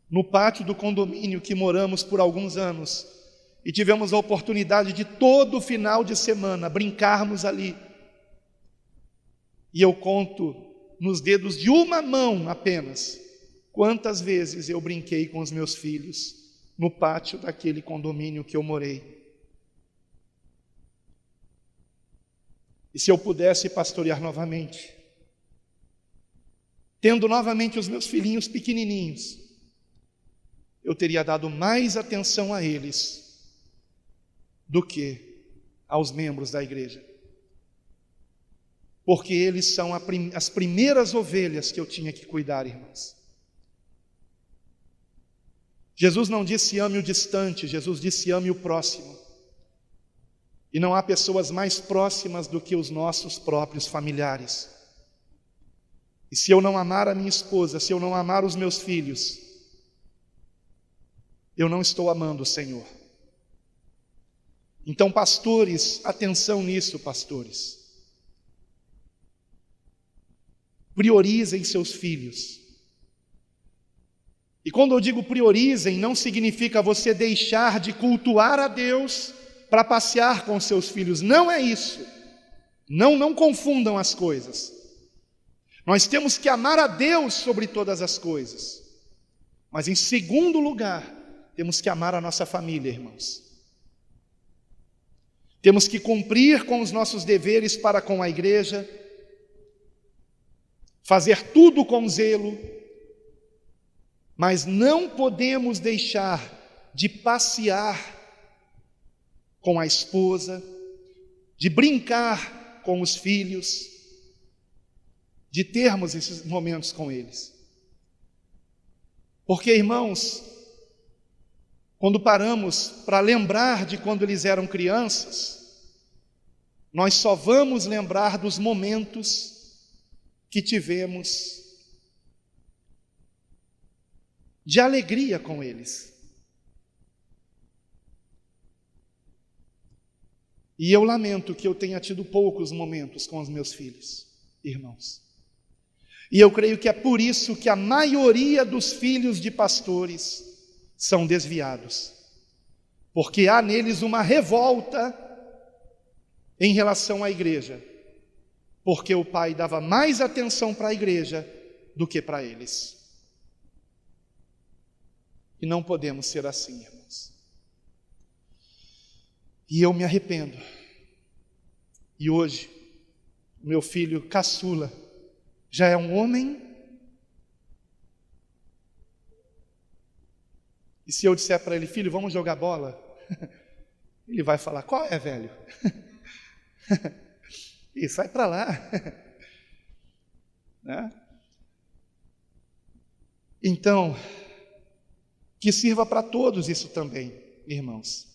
no pátio do condomínio que moramos por alguns anos e tivemos a oportunidade de todo final de semana brincarmos ali. E eu conto nos dedos de uma mão apenas quantas vezes eu brinquei com os meus filhos no pátio daquele condomínio que eu morei. E se eu pudesse pastorear novamente, tendo novamente os meus filhinhos pequenininhos, eu teria dado mais atenção a eles do que aos membros da igreja. Porque eles são as primeiras ovelhas que eu tinha que cuidar, irmãos. Jesus não disse ame o distante, Jesus disse ame o próximo. E não há pessoas mais próximas do que os nossos próprios familiares. E se eu não amar a minha esposa, se eu não amar os meus filhos, eu não estou amando o Senhor. Então, pastores, atenção nisso, pastores. Priorizem seus filhos. E quando eu digo priorizem, não significa você deixar de cultuar a Deus para passear com seus filhos. Não é isso. Não confundam as coisas. Nós temos que amar a Deus sobre todas as coisas. Mas em segundo lugar, temos que amar a nossa família, irmãos. Temos que cumprir com os nossos deveres para com a igreja, fazer tudo com zelo, mas não podemos deixar de passear com a esposa, de brincar com os filhos, de termos esses momentos com eles. Porque, irmãos, quando paramos para lembrar de quando eles eram crianças, nós só vamos lembrar dos momentos que tivemos de alegria com eles. E eu lamento que eu tenha tido poucos momentos com os meus filhos, irmãos. E eu creio que é por isso que a maioria dos filhos de pastores são desviados, porque há neles uma revolta em relação à igreja, porque o pai dava mais atenção para a igreja do que para eles. E não podemos ser assim, irmãos. E eu me arrependo. E hoje, meu filho caçula já é um homem. E se eu disser para ele, filho, vamos jogar bola? Ele vai falar, qual é, velho? E sai para lá. Né? Então, que sirva para todos isso também, irmãos.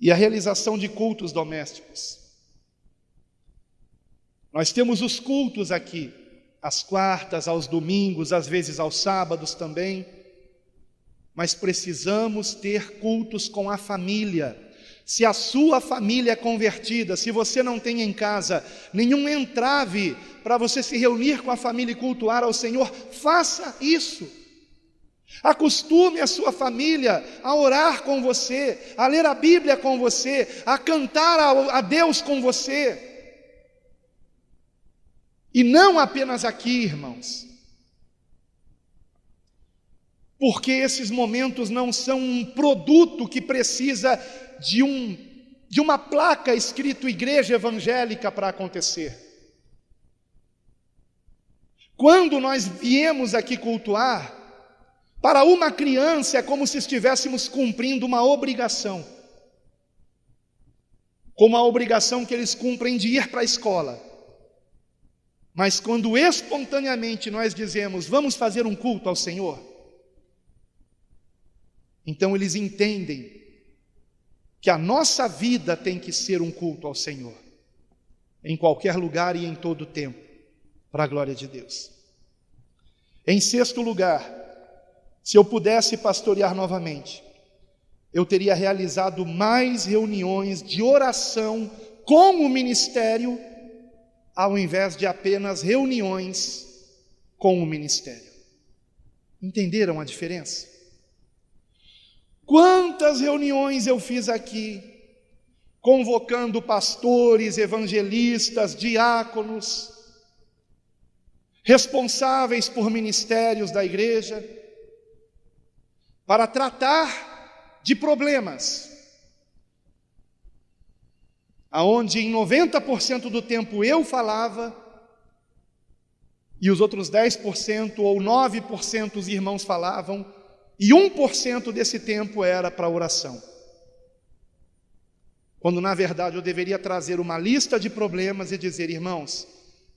E a realização de cultos domésticos. Nós temos os cultos aqui, às quartas, aos domingos, às vezes aos sábados também, mas precisamos ter cultos com a família. Se a sua família é convertida, se você não tem em casa nenhum entrave para você se reunir com a família e cultuar ao Senhor, faça isso. Acostume a sua família a orar com você, a ler a Bíblia com você, a cantar a Deus com você. E não apenas aqui, irmãos. Porque esses momentos não são um produto que precisa de uma placa escrito igreja evangélica para acontecer. Quando nós viemos aqui cultuar, para uma criança é como se estivéssemos cumprindo uma obrigação, como a obrigação que eles cumprem de ir para a escola. Mas quando espontaneamente nós dizemos, vamos fazer um culto ao Senhor, então eles entendem que a nossa vida tem que ser um culto ao Senhor, em qualquer lugar e em todo tempo, para a glória de Deus. Em sexto lugar, se eu pudesse pastorear novamente, eu teria realizado mais reuniões de oração com o ministério, ao invés de apenas reuniões com o ministério. Entenderam a diferença? Quantas reuniões eu fiz aqui, convocando pastores, evangelistas, diáconos, responsáveis por ministérios da igreja, para tratar de problemas, aonde em 90% do tempo eu falava, e os outros 10% ou 9% os irmãos falavam, e 1% desse tempo era para oração. Quando na verdade eu deveria trazer uma lista de problemas e dizer: irmãos,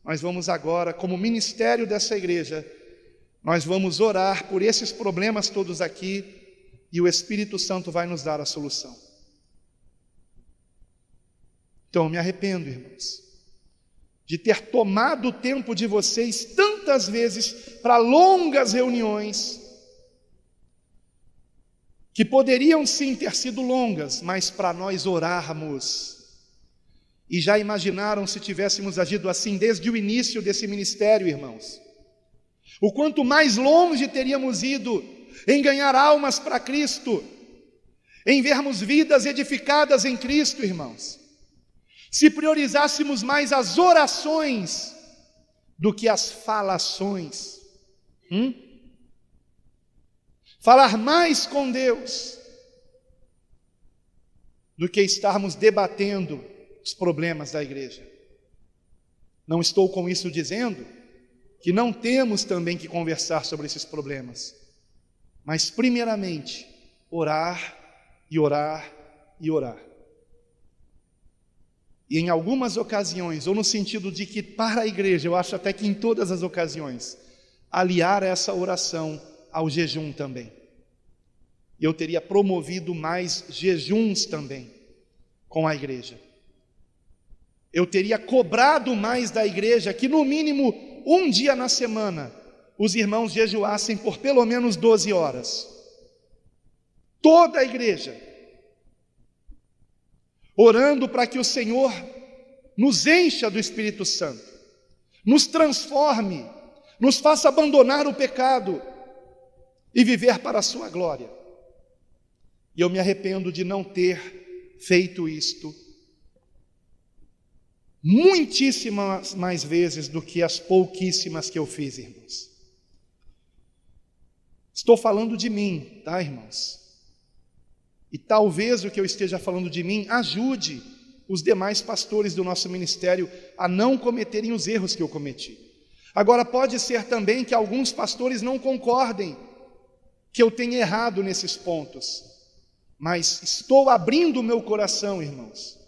nós vamos agora, como ministério dessa igreja, nós vamos orar por esses problemas todos aqui, e o Espírito Santo vai nos dar a solução. Então eu me arrependo, irmãos, de ter tomado o tempo de vocês tantas vezes para longas reuniões, que poderiam sim ter sido longas, mas para nós orarmos. E já imaginaram se tivéssemos agido assim desde o início desse ministério, irmãos? O quanto mais longe teríamos ido em ganhar almas para Cristo, em vermos vidas edificadas em Cristo, irmãos, se priorizássemos mais as orações do que as falações. Falar mais com Deus do que estarmos debatendo os problemas da igreja. Não estou com isso dizendo que não temos também que conversar sobre esses problemas, mas primeiramente orar e orar e orar. E em algumas ocasiões, ou no sentido de que para a igreja, eu acho até que em todas as ocasiões, aliar essa oração ao jejum também. Eu teria promovido mais jejuns também com a igreja. Eu teria cobrado mais da igreja que no mínimo um dia na semana os irmãos jejuassem por pelo menos 12 horas. Toda a igreja. Orando para que o Senhor nos encha do Espírito Santo, nos transforme, nos faça abandonar o pecado e viver para a sua glória. E eu me arrependo de não ter feito isto muitíssimas mais vezes do que as pouquíssimas que eu fiz, irmãos. Estou falando de mim, tá, irmãos? E talvez o que eu esteja falando de mim ajude os demais pastores do nosso ministério a não cometerem os erros que eu cometi. Agora, pode ser também que alguns pastores não concordem que eu tenha errado nesses pontos, mas estou abrindo o meu coração, irmãos.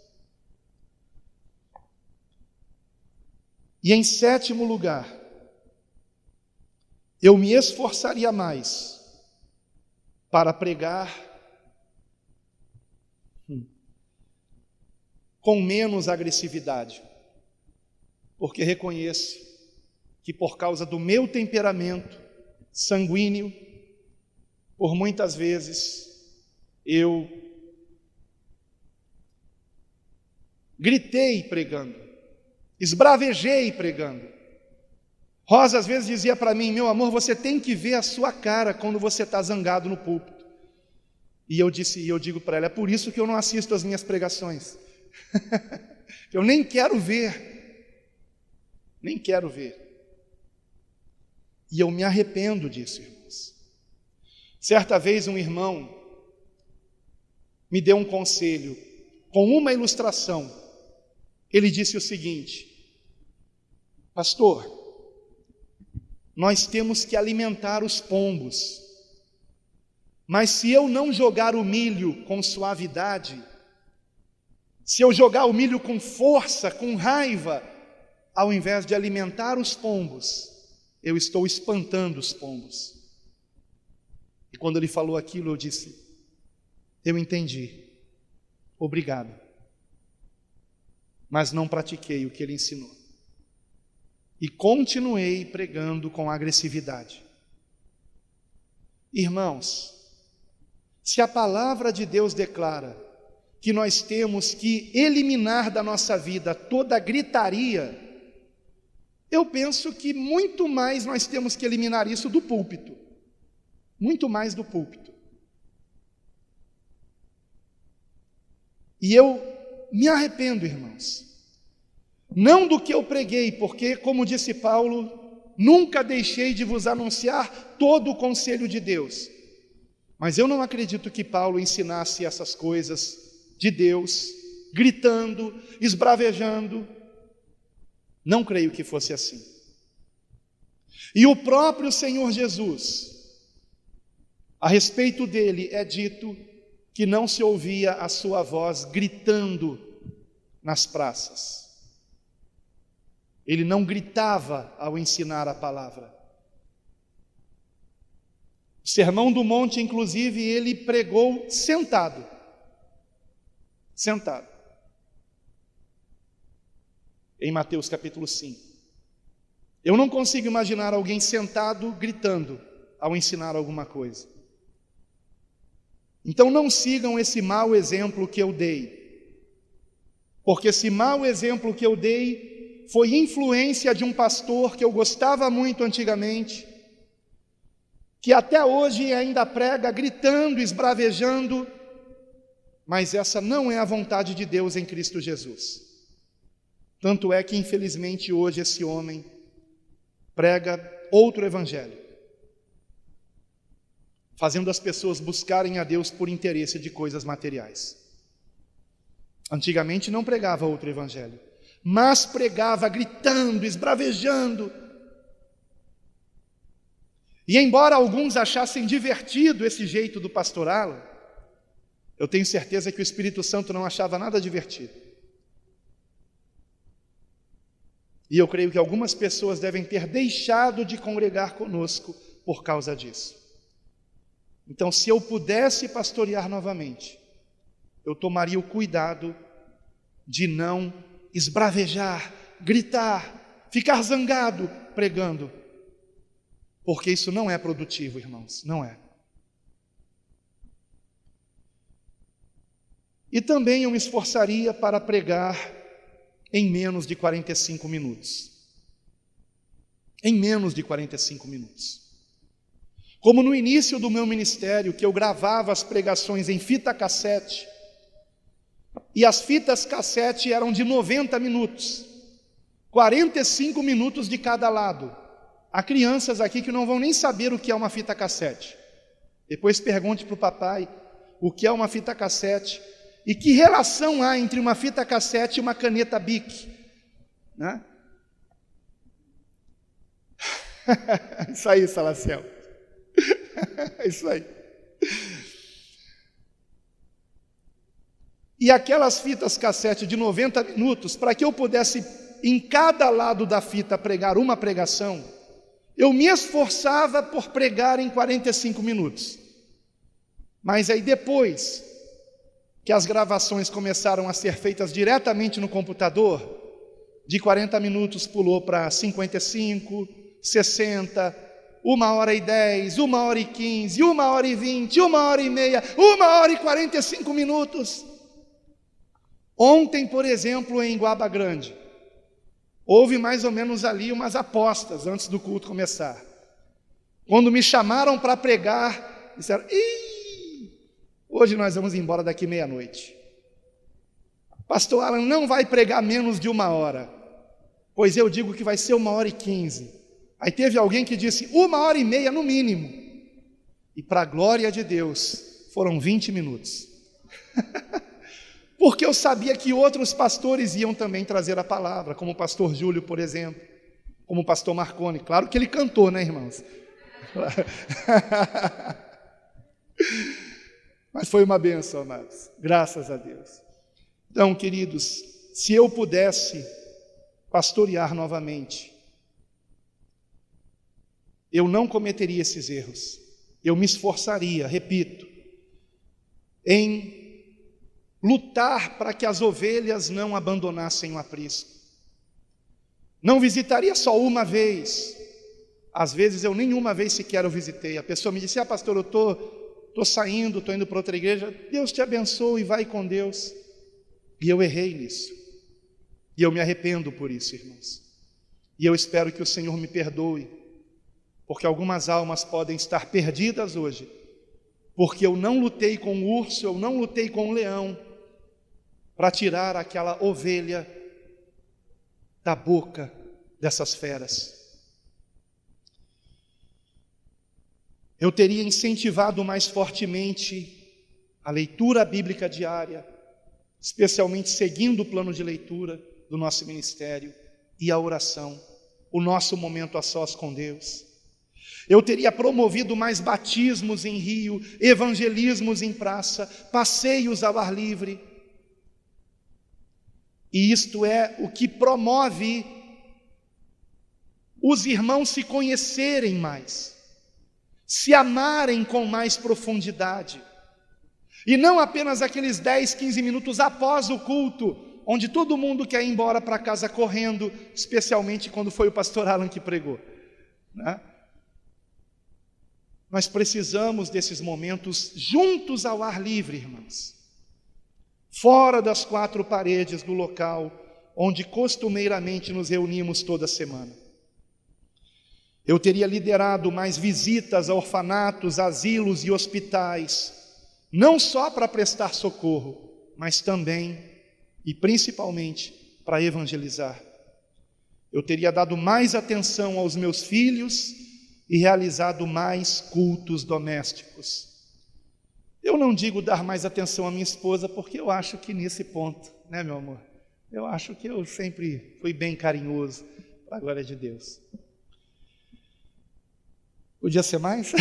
E em 7º lugar, eu me esforçaria mais para pregar com menos agressividade, porque reconheço que por causa do meu temperamento sanguíneo, por muitas vezes eu gritei pregando, esbravejei pregando. Rosa às vezes dizia para mim: meu amor, você tem que ver a sua cara quando você está zangado no púlpito. E eu digo para ela: é por isso que eu não assisto as minhas pregações. Eu nem quero ver. Nem quero ver. E eu me arrependo disso, irmãos. Certa vez um irmão me deu um conselho com uma ilustração. Ele disse o seguinte: pastor, nós temos que alimentar os pombos, mas se eu não jogar o milho com suavidade, se eu jogar o milho com força, com raiva, ao invés de alimentar os pombos, eu estou espantando os pombos. E quando ele falou aquilo, eu disse: eu entendi, obrigado, mas não pratiquei o que ele ensinou. E continuei pregando com agressividade. Irmãos, se a palavra de Deus declara que nós temos que eliminar da nossa vida toda gritaria, eu penso que muito mais nós temos que eliminar isso do púlpito. Muito mais do púlpito. E eu me arrependo, irmãos, não do que eu preguei, porque, como disse Paulo, nunca deixei de vos anunciar todo o conselho de Deus. Mas eu não acredito que Paulo ensinasse essas coisas de Deus, gritando, esbravejando. Não creio que fosse assim. E o próprio Senhor Jesus, a respeito dele é dito que não se ouvia a sua voz gritando nas praças. Ele não gritava ao ensinar a palavra. O Sermão do Monte, inclusive, ele pregou sentado. Sentado. Em Mateus capítulo 5. Eu não consigo imaginar alguém sentado gritando ao ensinar alguma coisa. Então não sigam esse mau exemplo que eu dei. Porque esse mau exemplo que eu dei foi influência de um pastor que eu gostava muito antigamente, que até hoje ainda prega gritando, esbravejando, mas essa não é a vontade de Deus em Cristo Jesus. Tanto é que, infelizmente, hoje esse homem prega outro evangelho, fazendo as pessoas buscarem a Deus por interesse de coisas materiais. Antigamente não pregava outro evangelho, mas pregava gritando, esbravejando. E embora alguns achassem divertido esse jeito do pastor Alan, eu tenho certeza que o Espírito Santo não achava nada divertido. E eu creio que algumas pessoas devem ter deixado de congregar conosco por causa disso. Então, se eu pudesse pastorear novamente, eu tomaria o cuidado de não esbravejar, gritar, ficar zangado pregando, porque isso não é produtivo, irmãos, não é. E também eu me esforçaria para pregar em menos de 45 minutos. Em menos de 45 minutos. Como no início do meu ministério, que eu gravava as pregações em fita cassete, e as fitas cassete eram de 90 minutos, 45 minutos de cada lado. Há crianças aqui que não vão nem saber o que é uma fita cassete. Depois pergunte para o papai o que é uma fita cassete e que relação há entre uma fita cassete e uma caneta Bic, né? Isso aí, Salacel. Isso aí. E aquelas fitas cassete de 90 minutos, para que eu pudesse em cada lado da fita pregar uma pregação, eu me esforçava por pregar em 45 minutos. Mas aí depois que as gravações começaram a ser feitas diretamente no computador, de 40 minutos pulou para 55, 60, 1h10, 1h15, 1h20, 1h30, 1h45 minutos. Ontem, por exemplo, em Guaba Grande, houve mais ou menos ali umas apostas antes do culto começar. Quando me chamaram para pregar, disseram: hoje nós vamos embora daqui meia-noite. Pastor Alan não vai pregar menos de 1 hora. Pois eu digo que vai ser 1h15. Aí teve alguém que disse 1h30 no mínimo. E para a glória de Deus, foram 20 minutos. Porque eu sabia que outros pastores iam também trazer a palavra, como o pastor Júlio, por exemplo, como o pastor Marconi. Claro que ele cantou, né, irmãos? Mas foi uma bênção, amados, graças a Deus. Então, queridos, se eu pudesse pastorear novamente, eu não cometeria esses erros. Eu me esforçaria, repito, em lutar para que as ovelhas não abandonassem o aprisco. Não visitaria só uma vez, Às vezes eu nenhuma vez sequer o visitei. A pessoa me disse: pastor, eu estou saindo, estou indo para outra igreja. Deus te abençoe, vai com Deus. E eu errei nisso. E eu me arrependo por isso, irmãos. E eu espero que o Senhor me perdoe, porque algumas almas podem estar perdidas hoje, porque eu não lutei com o urso, eu não lutei com o leão, para tirar aquela ovelha da boca dessas feras. Eu teria incentivado mais fortemente a leitura bíblica diária, especialmente seguindo o plano de leitura do nosso ministério, e a oração, o nosso momento a sós com Deus. Eu teria promovido mais batismos em rio, evangelismos em praça, passeios ao ar livre. E isto é o que promove os irmãos se conhecerem mais, se amarem com mais profundidade. E não apenas aqueles 10, 15 minutos após o culto, onde todo mundo quer ir embora para casa correndo, especialmente quando foi o pastor Alan que pregou, né? Nós precisamos desses momentos juntos ao ar livre, irmãos, fora das 4 paredes do local onde costumeiramente nos reunimos toda semana. Eu teria liderado mais visitas a orfanatos, asilos e hospitais, não só para prestar socorro, mas também e principalmente para evangelizar. Eu teria dado mais atenção aos meus filhos e realizado mais cultos domésticos. Eu não digo dar mais atenção à minha esposa, porque eu acho que nesse ponto, né, meu amor? Eu acho que eu sempre fui bem carinhoso, para a glória de Deus. Podia ser mais?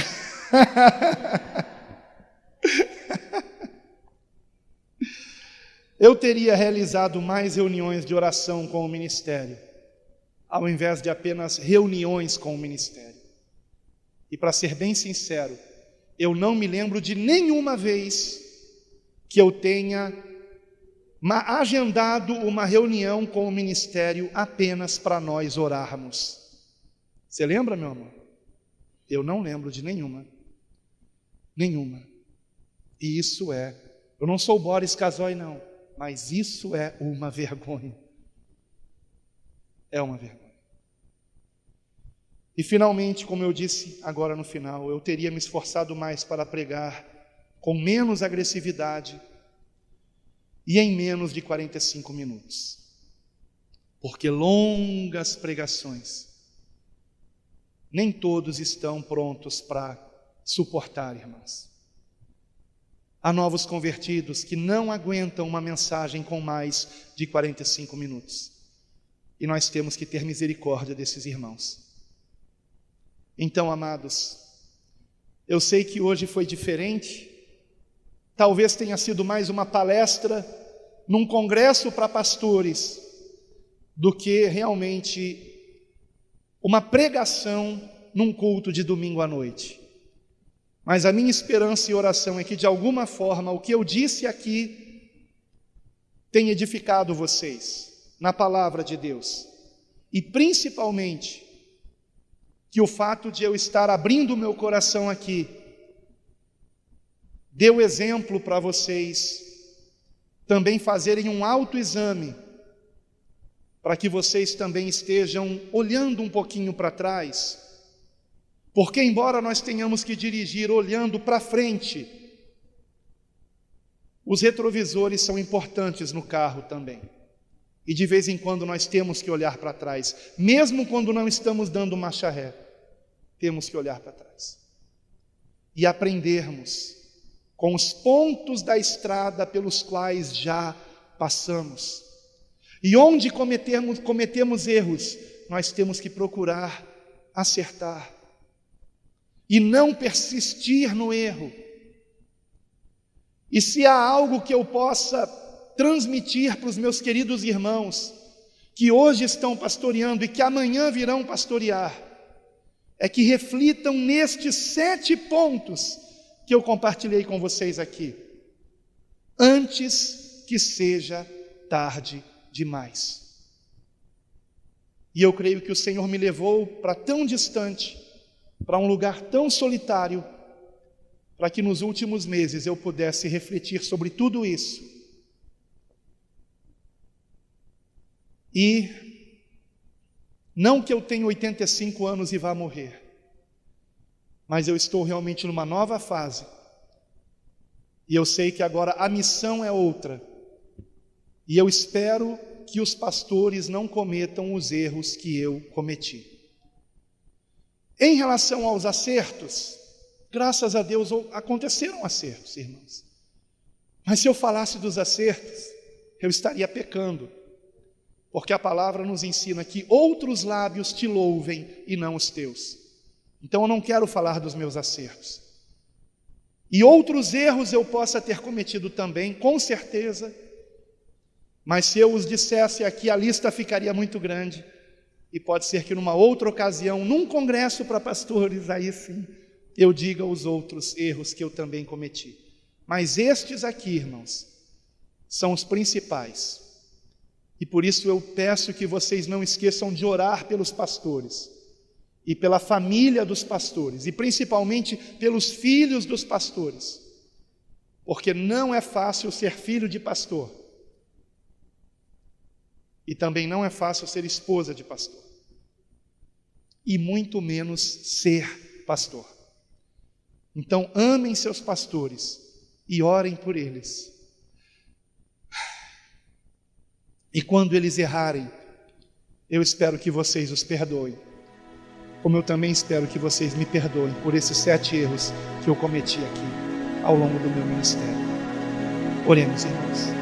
Eu teria realizado mais reuniões de oração com o ministério, ao invés de apenas reuniões com o ministério. E para ser bem sincero, eu não me lembro de nenhuma vez que eu tenha agendado uma reunião com o ministério apenas para nós orarmos. Você lembra, meu amor? Eu não lembro de nenhuma. Nenhuma. E isso eu não sou Boris Casoy não, mas isso é uma vergonha. É uma vergonha. E finalmente, como eu disse agora no final, eu teria me esforçado mais para pregar com menos agressividade e em menos de 45 minutos. Porque longas pregações, nem todos estão prontos para suportar, irmãos. Há novos convertidos que não aguentam uma mensagem com mais de 45 minutos. E nós temos que ter misericórdia desses irmãos. Então, amados, eu sei que hoje foi diferente, talvez tenha sido mais uma palestra num congresso para pastores, do que realmente uma pregação num culto de domingo à noite. Mas a minha esperança e oração é que, de alguma forma, o que eu disse aqui tenha edificado vocês na palavra de Deus, e principalmente que o fato de eu estar abrindo o meu coração aqui deu exemplo para vocês também fazerem um autoexame, para que vocês também estejam olhando um pouquinho para trás, porque embora nós tenhamos que dirigir olhando para frente, os retrovisores são importantes no carro também. E de vez em quando nós temos que olhar para trás, mesmo quando não estamos dando marcha ré, temos que olhar para trás e aprendermos com os pontos da estrada pelos quais já passamos. E onde cometemos erros, nós temos que procurar acertar e não persistir no erro. E se há algo que eu possa transmitir para os meus queridos irmãos que hoje estão pastoreando e que amanhã virão pastorear, é que reflitam nestes 7 pontos que eu compartilhei com vocês aqui, antes que seja tarde demais. E eu creio que o Senhor me levou para tão distante, para um lugar tão solitário, para que nos últimos meses eu pudesse refletir sobre tudo isso. E não que eu tenha 85 anos e vá morrer, mas eu estou realmente numa nova fase. E eu sei que agora a missão é outra. E eu espero que os pastores não cometam os erros que eu cometi. Em relação aos acertos, graças a Deus aconteceram acertos, irmãos. Mas se eu falasse dos acertos, eu estaria pecando. Porque a palavra nos ensina que outros lábios te louvem e não os teus. Então eu não quero falar dos meus acertos. E outros erros eu possa ter cometido também, com certeza. Mas se eu os dissesse aqui, a lista ficaria muito grande. E pode ser que numa outra ocasião, num congresso para pastores, aí sim, eu diga os outros erros que eu também cometi. Mas estes aqui, irmãos, são os principais. E por isso eu peço que vocês não esqueçam de orar pelos pastores. E pela família dos pastores. E principalmente pelos filhos dos pastores. Porque não é fácil ser filho de pastor. E também não é fácil ser esposa de pastor. E muito menos ser pastor. Então amem seus pastores e orem por eles. E quando eles errarem, eu espero que vocês os perdoem. Como eu também espero que vocês me perdoem por esses 7 erros que eu cometi aqui ao longo do meu ministério. Oremos, irmãos.